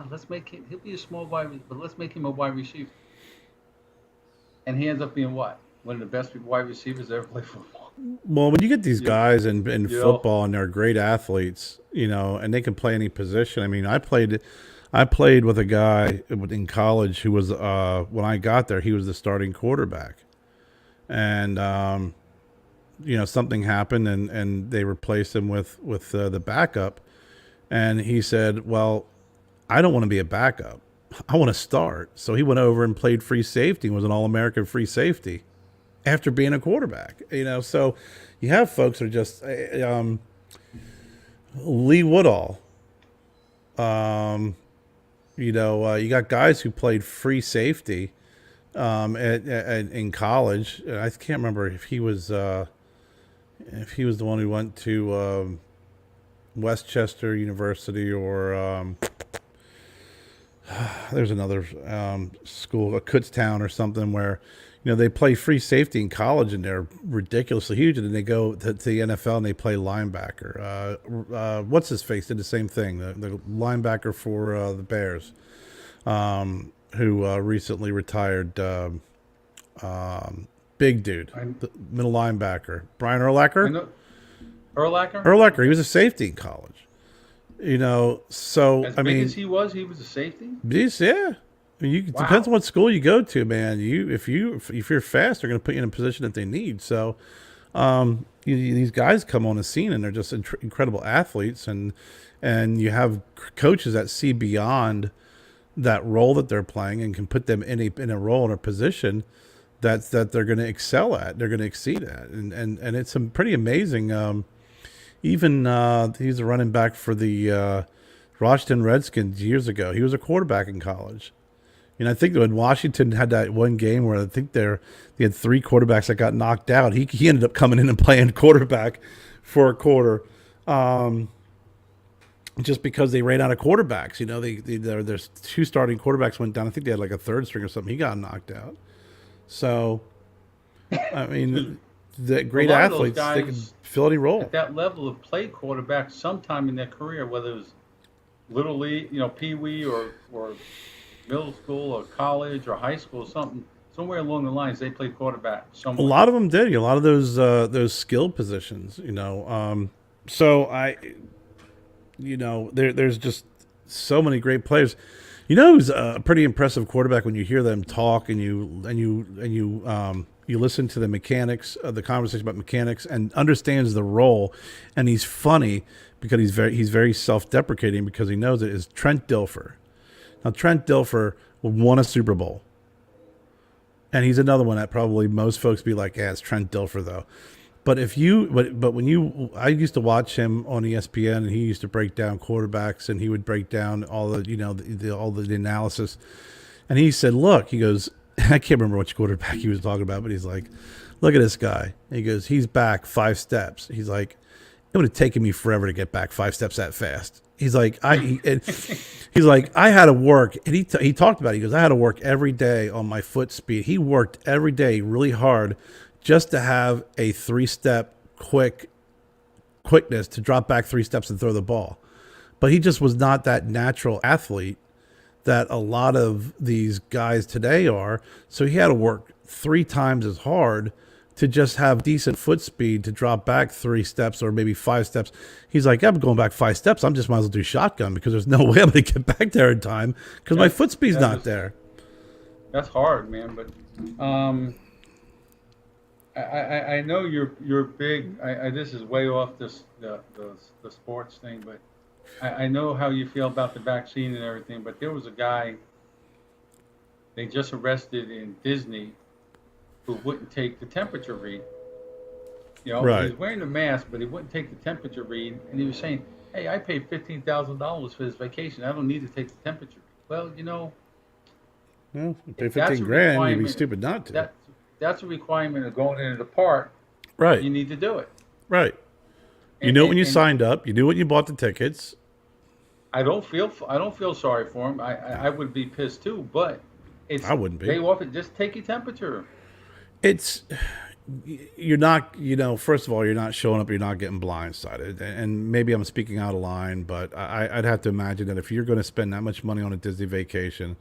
let's make him, he'll be a small but let's make him a wide receiver. And he ends up being what? One of the best wide receivers that ever played football. Well, when you get these You, guys in you know, football and they're great athletes, and they can play any position. I mean, I played with a guy in college who was when I got there, he was the starting quarterback, and something happened and they replaced him with the backup, and he said, "Well, I don't want to be a backup. I want to start." So he went over and played free safety and was an All-American free safety after being a quarterback. So you have folks that are just Lee Woodall. You got guys who played free safety in college. I can't remember if he was the one who went to Westchester University or there's another school, Kutztown or something, where they play free safety in college and they're ridiculously huge, and then they go to the NFL and they play linebacker. What's his face did the same thing. The linebacker for the Bears, who recently retired. Big dude, I, the middle linebacker, Brian I Urlacher. know Urlacher. Urlacher, he was a safety in college. So As I big mean, as he was a safety. yeah. It depends on Wow. what school you go to, man. If you're fast, they're going to put you in a position that they need. So, these guys come on the scene and they're just incredible athletes, and you have coaches that see beyond that role that they're playing and can put them in a role in a position that they're going to excel at, they're going to exceed at, and it's pretty amazing. Even he's a running back for the Washington Redskins years ago. He was a quarterback in college. And I think when Washington had that one game where I think they had three quarterbacks that got knocked out, he ended up coming in and playing quarterback for a quarter, just because they ran out of quarterbacks. There's two starting quarterbacks went down. I think they had like a third string or something. He got knocked out. So, I mean, the A great lot of those athletes, they can guys fill any role. at that level have played quarterback sometime in their career, whether it was little league, pee wee or middle school or college or high school, somewhere along the lines they played quarterback A somewhere. lot of them did. A lot of those skill positions. So there's just so many great players. Who's a pretty impressive quarterback when you hear them talk and you listen to the mechanics of the conversation about mechanics and understands the role, and he's funny because he's very self-deprecating because he knows it, is Trent Dilfer. Now Trent Dilfer won a Super Bowl, and he's another one that probably most folks be like, yeah, it's Trent Dilfer though. But I used to watch him on ESPN, and he used to break down quarterbacks, and he would break down all all the analysis. And he said, look, he goes, I can't remember which quarterback he was talking about, but he's like, look at this guy. And he goes, he's back 5 steps. He's like, it would have taken me forever to get back 5 steps that fast. He's like, he's like, I had to work, and he talked about it. He goes, I had to work every day on my foot speed. He worked every day really hard just to have a 3-step quickness to drop back 3 steps and throw the ball. But he just was not that natural athlete that a lot of these guys today are. So he had to work 3 times as hard to just have decent foot speed to drop back 3 steps or maybe 5 steps. He's like, I'm going back 5 steps. I'm just might as well do shotgun because there's no way I'm going to get back there in time because my foot speed's not there. That's hard, man. But I know you're big. This is way off the sports thing, but I know how you feel about the vaccine and everything. But there was a guy they just arrested in Disney who wouldn't take the temperature read. Right. He was wearing a mask, but he wouldn't take the temperature read, and he was saying, "Hey, I paid $15,000 for this vacation. I don't need to take the temperature." Well, Well, you pay if that's 15 a grand, you'd be requirement, stupid not to. that's a requirement of going into the park. Right. You need to do it. Right. You And, knew it and, when you and signed up. You knew when you bought the tickets. I don't feel sorry for him. I would be pissed too, but It's I wouldn't be. they offer just take your temperature. It's you're not, first of all, you're not showing up, you're not getting blindsided. And maybe I'm speaking out of line, but I'd have to imagine that if you're going to spend that much money on a Disney vacation,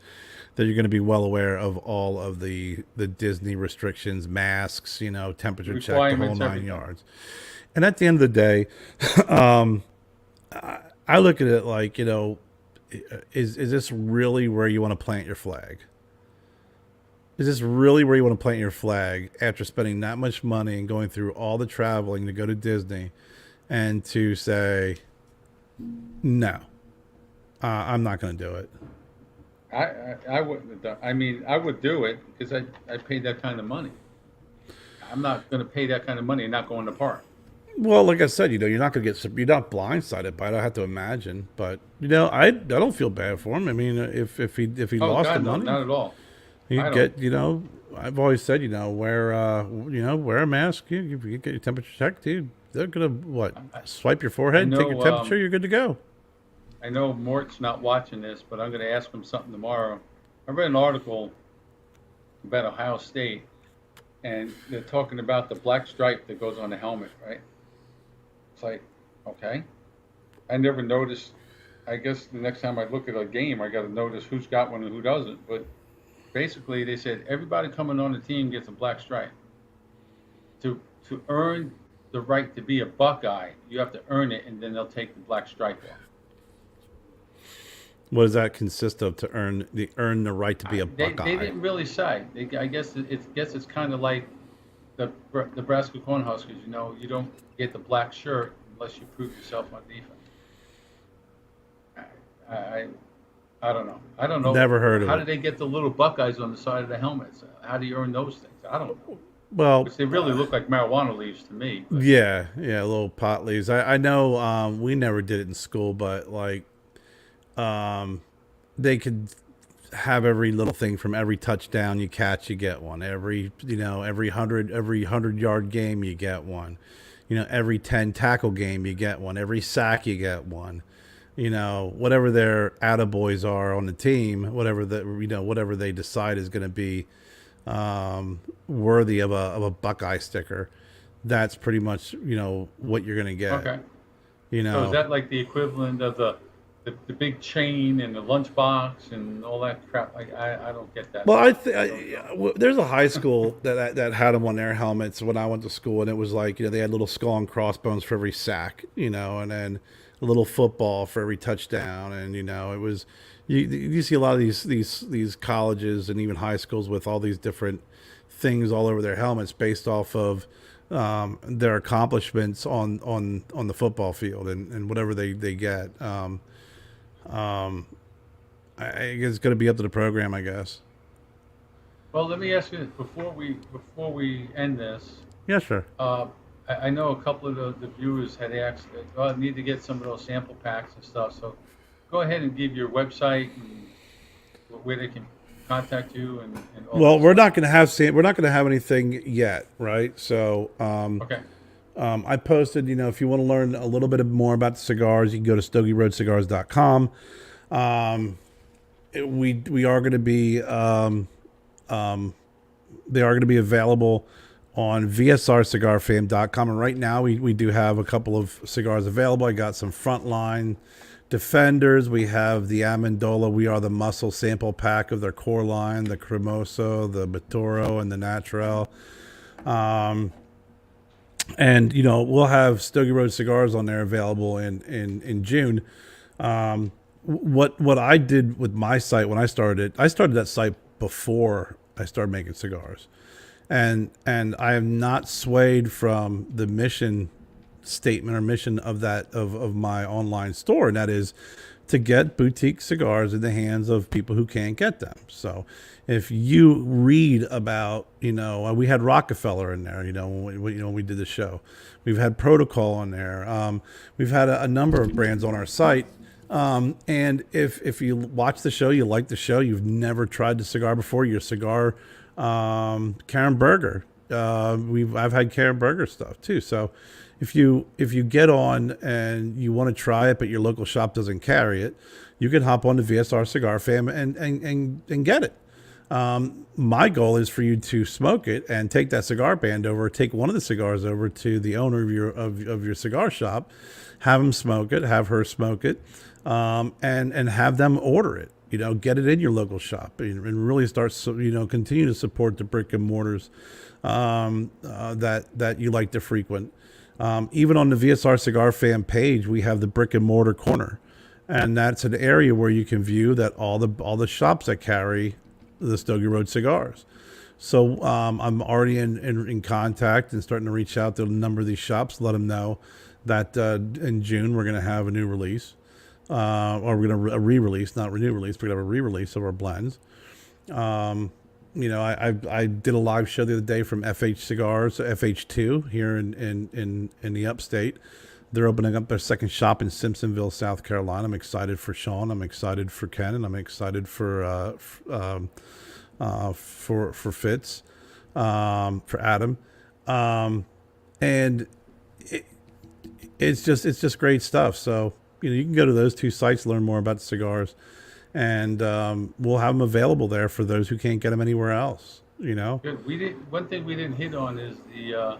that you're going to be well aware of all of the Disney restrictions, masks, temperature check, the whole Requirements, nine everything. yards. And at the end of the day, um, I look at it like, is this really where you want to plant your flag? Is this really where you want to plant your flag after spending that much money and going through all the traveling to go to Disney and to say, no, I'm not going to do it? I wouldn't have done. I mean, I would do it because I paid that kind of money. I'm not going to pay that kind of money and not go in the park. Well, like I said, you're not going to you're not blindsided by it. I have to imagine, but I don't feel bad for him. I mean, if he Oh lost the God, no, money, not at all. you I don't. get, I've always said, wear a mask. You get your temperature checked, dude. They're gonna what? Swipe your I forehead, take your know. temperature. You're good to go. I know Mort's not watching this, but I'm going to ask him something tomorrow. I read an article about Ohio State, and they're talking about the black stripe that goes on the helmet, right? It's like, okay. I never noticed. I guess the next time I look at a game, I got to notice who's got one and who doesn't. But basically, they said everybody coming on the team gets a black stripe. To earn the right to be a Buckeye, you have to earn it, and then they'll take the black stripe off. What does that consist of to earn the right to be a They Buckeye? didn't really say. I guess it's kind of like the Nebraska Cornhuskers. You don't get the black shirt unless you prove yourself on defense. I I don't know. I don't know. Never heard of How it. do they get the little Buckeyes on the side of the helmets? How do you earn those things? I don't know. Well, Which they really look like marijuana leaves to me. But yeah, little pot leaves. I know. We never did it in school, but like, they could have every little thing from every touchdown you catch, you get one. Every 100 yard game, you get one. Every 10 tackle game, you get one. Every sack, you get one. Whatever their attaboys are on the team, whatever they decide is going to be worthy of a Buckeye sticker, that's pretty much what you're going to get. okay. So is that like the equivalent of the big chain and the lunchbox and all that crap? Like I don't get that. Well, there's a high school that had them on their helmets when I went to school, and it was like they had little skull and crossbones for every sack, and then a little football for every touchdown, and it was you see a lot of these colleges and even high schools with all these different things all over their helmets based off of their accomplishments on the football field and whatever they get. I guess it's going to be up to the program, I guess. Well, let me ask you this before we end this. Yeah, sure. I know a couple of the viewers had asked, I need to get some of those sample packs and stuff. So go ahead and give your website and where they can contact you and all Well, that we're stuff. not going to have anything yet, right? So, Okay. I posted, if you want to learn a little bit more about the cigars, you can go to StogieRoadCigars.com. We are going to be, they are going to be available on VSRCigarFam.com. And right now we do have a couple of cigars available. I got some Frontline Defenders. We have the Amendola We Are the Muscle sample pack of their core line, the Cremoso, the Batoro, and the Natural. And we'll have Stogie Road cigars on there available in June. What I did with my site when I started that site before I started making cigars, and I am not swayed from the mission statement or mission of my online store, and that is to get boutique cigars in the hands of people who can't get them. So if you read about, we had Rockefeller in there, when we did the show, we've had Protocol on there. We've had a number of brands on our site. And if you watch the show, you like the show, you've never tried the cigar before, your cigar, Karen Berger, I've had Karen Berger stuff too. So if you get on and you want to try it, but your local shop doesn't carry it, you can hop on to VSR Cigar Fam and get it. My goal is for you to smoke it and take that cigar band over, take one of the cigars over to the owner of your cigar shop, have him smoke it, have her smoke it, and have them order it. You know, get it in your local shop and really start, continue to support the brick and mortars that you like to frequent. Even on the VSR Cigar Fan page, we have the brick and mortar corner, and that's an area where you can view that all the shops that carry the Stogie Road cigars. So I'm already in contact and starting to reach out to a number of these shops, let them know that in June we're going to have a new release, or we're going to a re-release, not a new release. We're going to have a re-release of our blends. I did a live show the other day from FH Cigars, FH2 here in the upstate. They're opening up their second shop in Simpsonville, South Carolina. I'm excited for Sean. I'm excited for Ken, and I'm excited for Fitz, for Adam, and it's just great stuff. So you can go to those two sites, learn more about the cigars, and we'll have them available there for those who can't get them anywhere else. Good. One thing we didn't hit on is the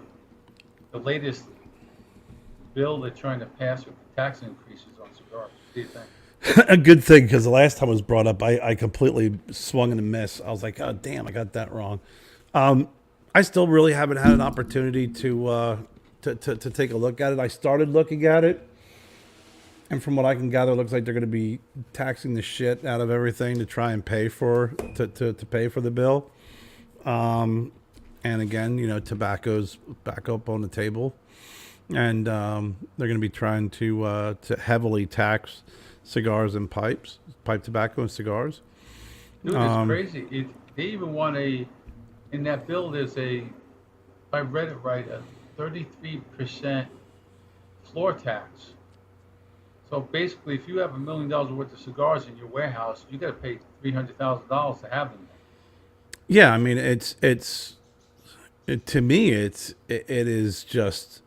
latest bill they're trying to pass with the tax increases on cigars. What do you think? A good thing, because the last time it was brought up, I completely swung and a miss. I was like, oh damn, I got that wrong. I still really haven't had an opportunity to take a look at it. I started looking at it, and from what I can gather, it looks like they're going to be taxing the shit out of everything to try and pay for pay for the bill. And again, tobacco's back up on the table, and they're going to be trying to heavily tax cigars and pipe tobacco and cigars. Dude, it's crazy. They even want in that bill, there's if I read it right, a 33% floor tax. So basically, if you have $1 million worth of cigars in your warehouse, you got to pay $300,000 to have them. Yeah, I mean, to me, it is just.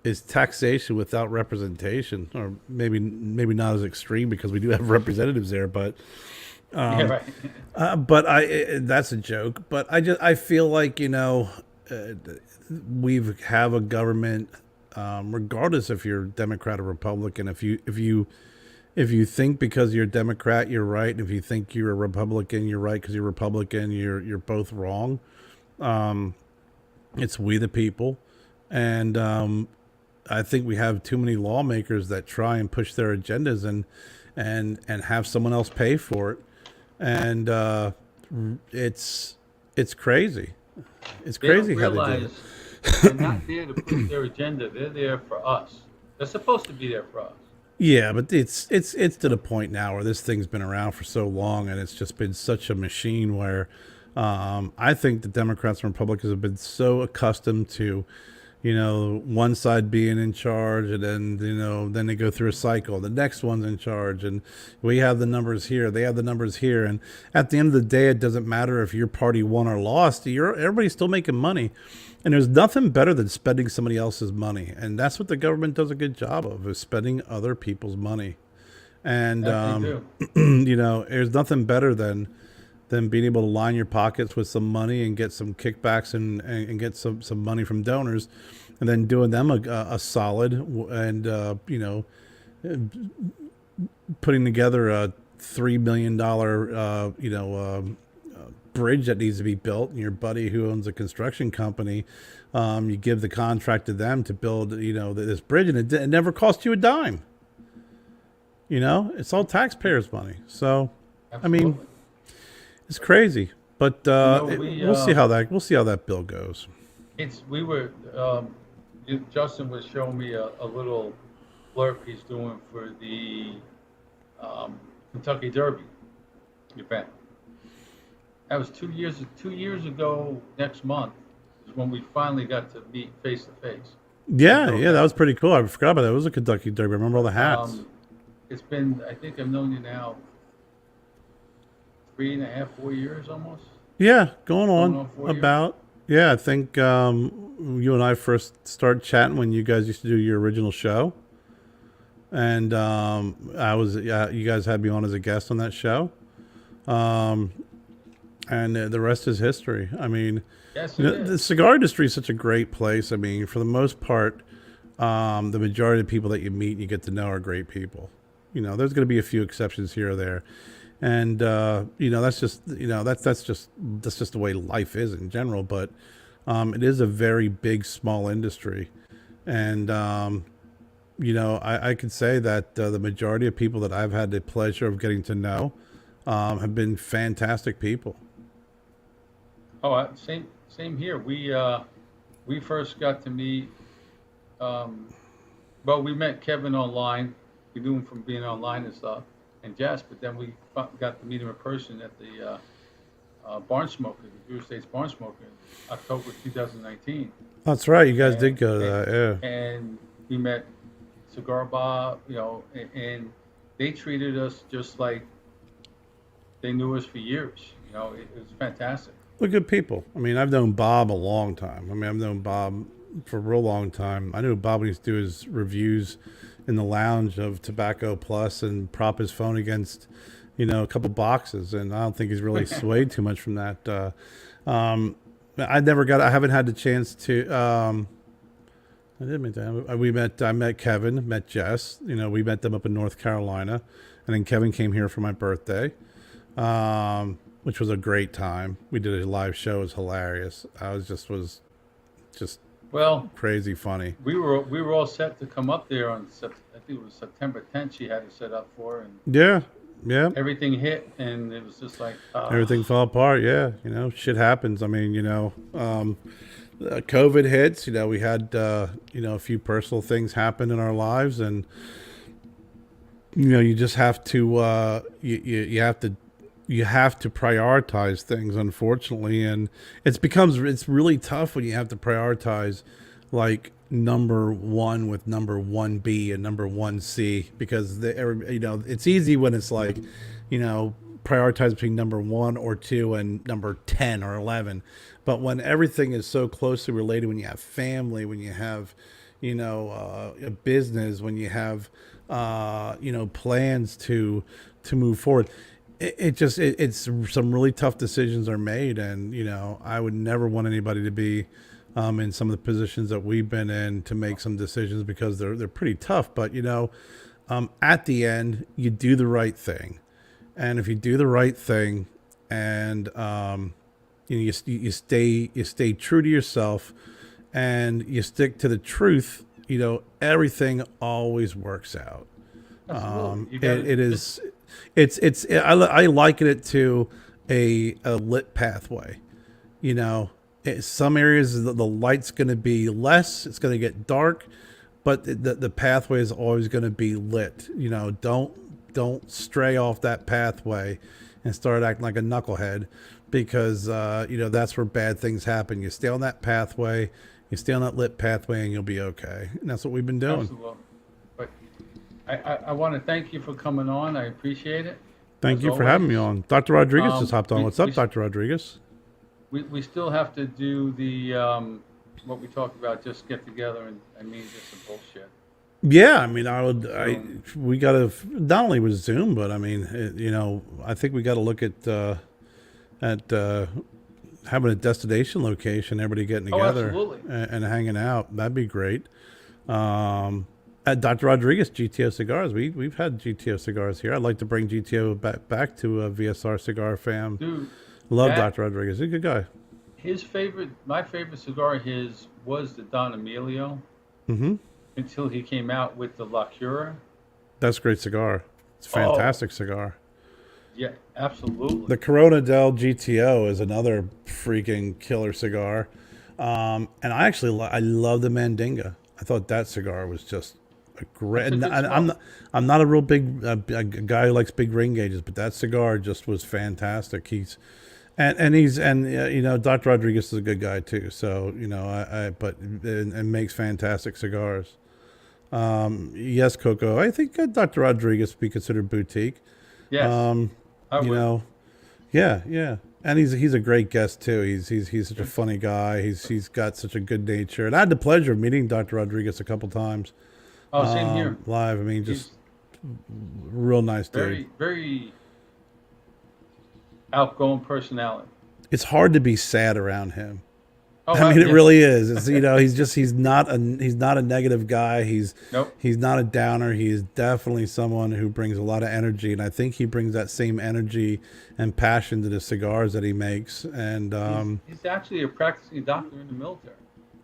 Is taxation without representation, or maybe not as extreme because we do have representatives there, but Yeah, right. that's a joke. But I feel like we have a government, regardless if you're Democrat or Republican. If you think because you're a Democrat you're right, and if you think you're a Republican you're right because you're Republican, you're both wrong. It's we the people, and I think we have too many lawmakers that try and push their agendas and have someone else pay for it, and it's crazy. It's crazy how they do it. They're not there to push their agenda. They're there for us. They're supposed to be there for us. Yeah, but it's to the point now where this thing's been around for so long, and it's just been such a machine where I think the Democrats and Republicans have been so accustomed to one side being in charge, and then they go through a cycle. The next one's in charge, and we have the numbers here. They have the numbers here. And at the end of the day, it doesn't matter if your party won or lost. Everybody's still making money. And there's nothing better than spending somebody else's money. And that's what the government does a good job of, is spending other people's money. And, there's nothing better than being able to line your pockets with some money and get some kickbacks and get some money from donors, and then doing them a solid, and putting together a $3 million bridge that needs to be built, and your buddy who owns a construction company, you give the contract to them to build this bridge, and it never cost you a dime. It's all taxpayers' money. So Absolutely. I mean, it's crazy, but we'll see how that bill goes. Justin was showing me a little blurb he's doing for the Kentucky Derby event. That was 2 years ago. Next month is when we finally got to meet face to face. Yeah, that was pretty cool. I forgot about that. It was a Kentucky Derby. I remember all the hats. It's been, I think I've known you now 3.5, 4 years almost. Yeah, going on 4 years. about. Yeah, I think you and I first started chatting when you guys used to do your original show, and you guys had me on as a guest on that show. and the rest is history. I mean, Yes, you it know, the is. cigar industry is such a great place. I mean, for the most part, the majority of the people that you meet and you get to know are great people. You know, there's going to be a few exceptions here or there, and you know that's just that's just the way life is in general. But it is a very big small industry, and you know I could say that the majority of people that I've had the pleasure of getting to know have been fantastic people. Oh, same here. We first got to meet. Um, well, we met Kevin online. We knew him from being online and stuff, and Jess. But then we got to meet him in person at the Barn Smoker, the Drew Estates Barn Smoker, in October 2019. That's right, you guys And did go to and, that, and we met Cigar Bob, and they treated us just like they knew us for years. It was fantastic. We're good people. I mean, I've known Bob a long time. I mean, I've known Bob for a real long time. I knew Bob used to do his reviews in the lounge of Tobacco Plus and prop his phone against, you know, a couple boxes. And I don't think he's really swayed too much from that. I haven't had the chance to, I did meet them. I met Kevin, met Jess. You know, we met them up in North Carolina. And then Kevin came here for my birthday. Which was a great time. We did a live show. It was hilarious. Was just Well, crazy funny. we were all set to come up there I think it was September 10th. She had it set up for, and Yeah, yeah. everything hit, and it was just like, Everything fell apart. Yeah, you know, shit happens. I mean, COVID hits. You know, we had you know, a few personal things happen in our lives, and you know, you just have to you have to prioritize things, unfortunately, and it's really tough when you have to prioritize like number one with number one B and number one C, because you know, it's easy when it's like, you know, prioritize between number one or two and number 10 or 11, but when everything is so closely related, when you have family, when you have, you know, a business, when you have you know, plans to move forward, it's some really tough decisions are made. And you know, I would never want anybody to be in some of the positions that we've been in to make some decisions, because they're pretty tough. But you know, at the end, you do the right thing, and if you do the right thing, and you know, you stay true to yourself, and you stick to the truth, you know, everything always works out. absolutely, you got to It just. is, I liken it to a lit pathway. You know, some areas the light's going to be less, it's going to get dark, but the pathway is always going to be lit. You know, don't stray off that pathway and start acting like a knucklehead, because you know, that's where bad things happen. You stay on that pathway, you stay on that lit pathway, and you'll be okay. And that's what we've been doing. Absolutely. But I want to thank you for coming on. I appreciate it, Thank as you for having me always. on. Dr. Rodriguez just Um, hopped on. we, What's we, up, Dr. Rodriguez? we still have to do the what we talked about, just get together and mean just some bullshit. Yeah, I mean, So, we got to, not only with Zoom, but I mean, you know, I think we got to look at having a destination location, everybody getting oh, together absolutely. and hanging out. That'd be great. At Dr. Rodriguez GTO Cigars, we've had GTO cigars here. I'd like to bring GTO back to VSR Cigar Fam. Dude, Love that Dr. Rodriguez. He's a good guy. my favorite cigar of his was the Don Emilio Hmm. until he came out with the La Cura. That's a great cigar. It's a Oh, fantastic cigar. yeah, absolutely. The Corona del GTO is another freaking killer cigar. And I actually I love the Mandinga. I thought that cigar was just a great. That's a And good I'm smoke. not, I'm not a real big a guy who likes big ring gauges, but that cigar just was fantastic. You know, Dr. Rodriguez is a good guy too. So you know, and makes fantastic cigars. Yes, Coco. I think Dr. Rodriguez would be considered boutique. Yes, Um, I you would. know, yeah, yeah, and he's a great guest too. He's such a funny guy. He's got such a good nature, and I had the pleasure of meeting Dr. Rodriguez a couple times Oh, same here. live. I mean, just He's real nice dude. very outgoing personality. it's hard to be sad around him. Oh, I mean, it yeah. really is. It's, he's not a negative guy. Nope. He's not a downer. He's definitely someone who brings a lot of energy, and I think he brings that same energy and passion to the cigars that he makes. And He's actually a practicing doctor in the military.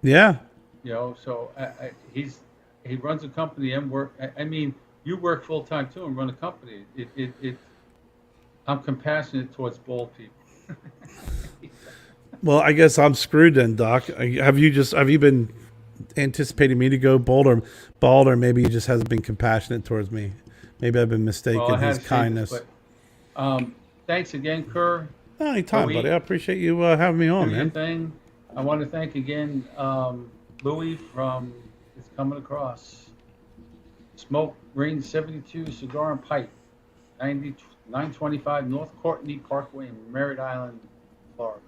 yeah, So he runs a company and I mean, you work full time too and run a company. I'm compassionate towards bald people. well, I guess I'm screwed then, Doc. Have you been anticipating me to go bald, or maybe he just hasn't been compassionate towards me? Maybe I've been mistaken Well, I had his to say this, kindness. but thanks again, Kerr. Anytime, Louis, buddy. I appreciate you having me on, do your man. thing. I want to thank again Louis from It's Coming Across. Smoke Ring 72 Cigar and Pipe, 925 North Courtney Parkway in Merritt Island, Florida.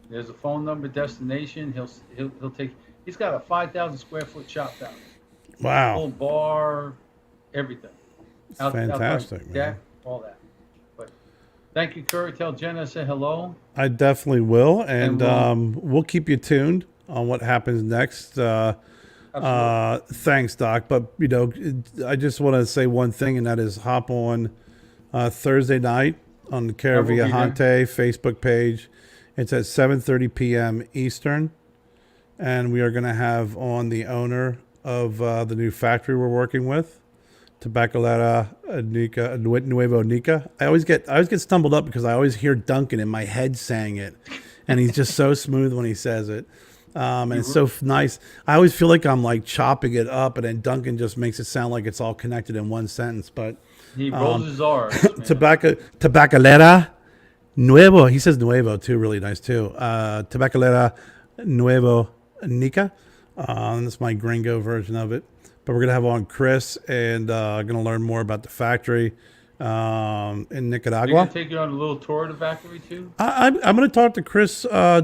There's a phone number, destination. He'll take. He's got a 5,000 square foot shop down there. Wow, Full bar, everything. fantastic, man. Deck, all that. But thank you, Curry. Tell Jenna I say hello. I definitely will, and And we'll keep you tuned on what happens next. Absolutely. Thanks, Doc. But I just want to say one thing, and that is hop on Thursday night on the I will be there. Caravillante Facebook page. It's at 7:30 p.m. Eastern, and we are going to have on the owner of the new factory we're working with, Tabacalera Nica, Nuevo Nica. I always get stumbled up because I always hear Duncan in my head saying it, and he's just so smooth when he says it. And it's so nice. I always feel like I'm like chopping it up, and then Duncan just makes it sound like it's all connected in one sentence. But He rolls his R's. Tabacalera Nuevo. He says Nuevo too, really nice too. Tabacalera Nuevo Nica. That's my gringo version of it. But we're gonna have on Chris, and gonna learn more about the factory in They're Nicaragua. gonna take you on a little tour of the factory too. I'm going to talk to Chris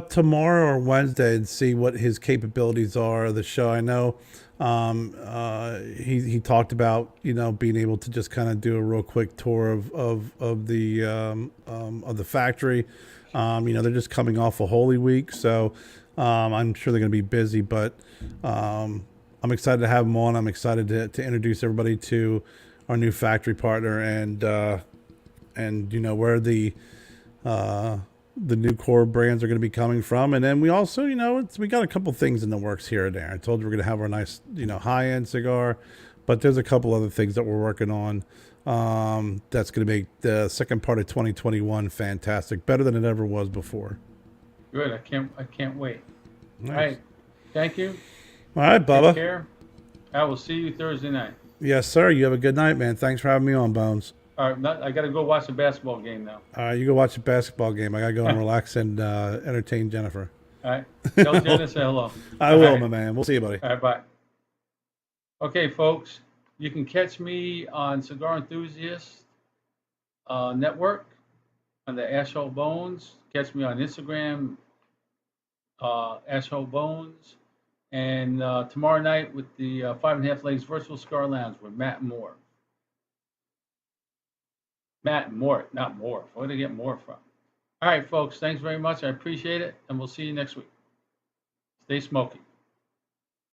tomorrow or Wednesday and see what his capabilities are of the show. I know he talked about being able to just kind of do a real quick tour of the factory. They're just coming off a Holy Week, so I'm sure they're going to be busy. But I'm excited to have him on. I'm excited to introduce everybody to our new factory partner and where the new core brands are going to be coming from. And then we also, we got a couple things in the works here and there. I told you we're going to have our nice, high-end cigar, but there's a couple other things that we're working on that's going to make the second part of 2021 fantastic, better than it ever was before. Good. I can't wait. Nice. All right. Thank you. All right, Take Bubba. care. I will see you Thursday night. Yes, sir. You have a good night, man. Thanks for having me on, Bones. All right. I got to go watch the basketball game now. All right, you go watch a basketball game. I got to go and relax and entertain Jennifer. All right. Tell Jenna say hello. I All will, right. my man. We'll see you, buddy. All right. Bye. Okay, folks. You can catch me on Cigar Enthusiast Network on the Asshole Bones. Catch me on Instagram, Asshole Bones. And tomorrow night with the 5.5 Legs Virtual Cigar Lounge with Matt Moore. Matt Mort, not Moore. Where did I get Moore from? All right, folks. Thanks very much. I appreciate it. And we'll see you next week. Stay smoky.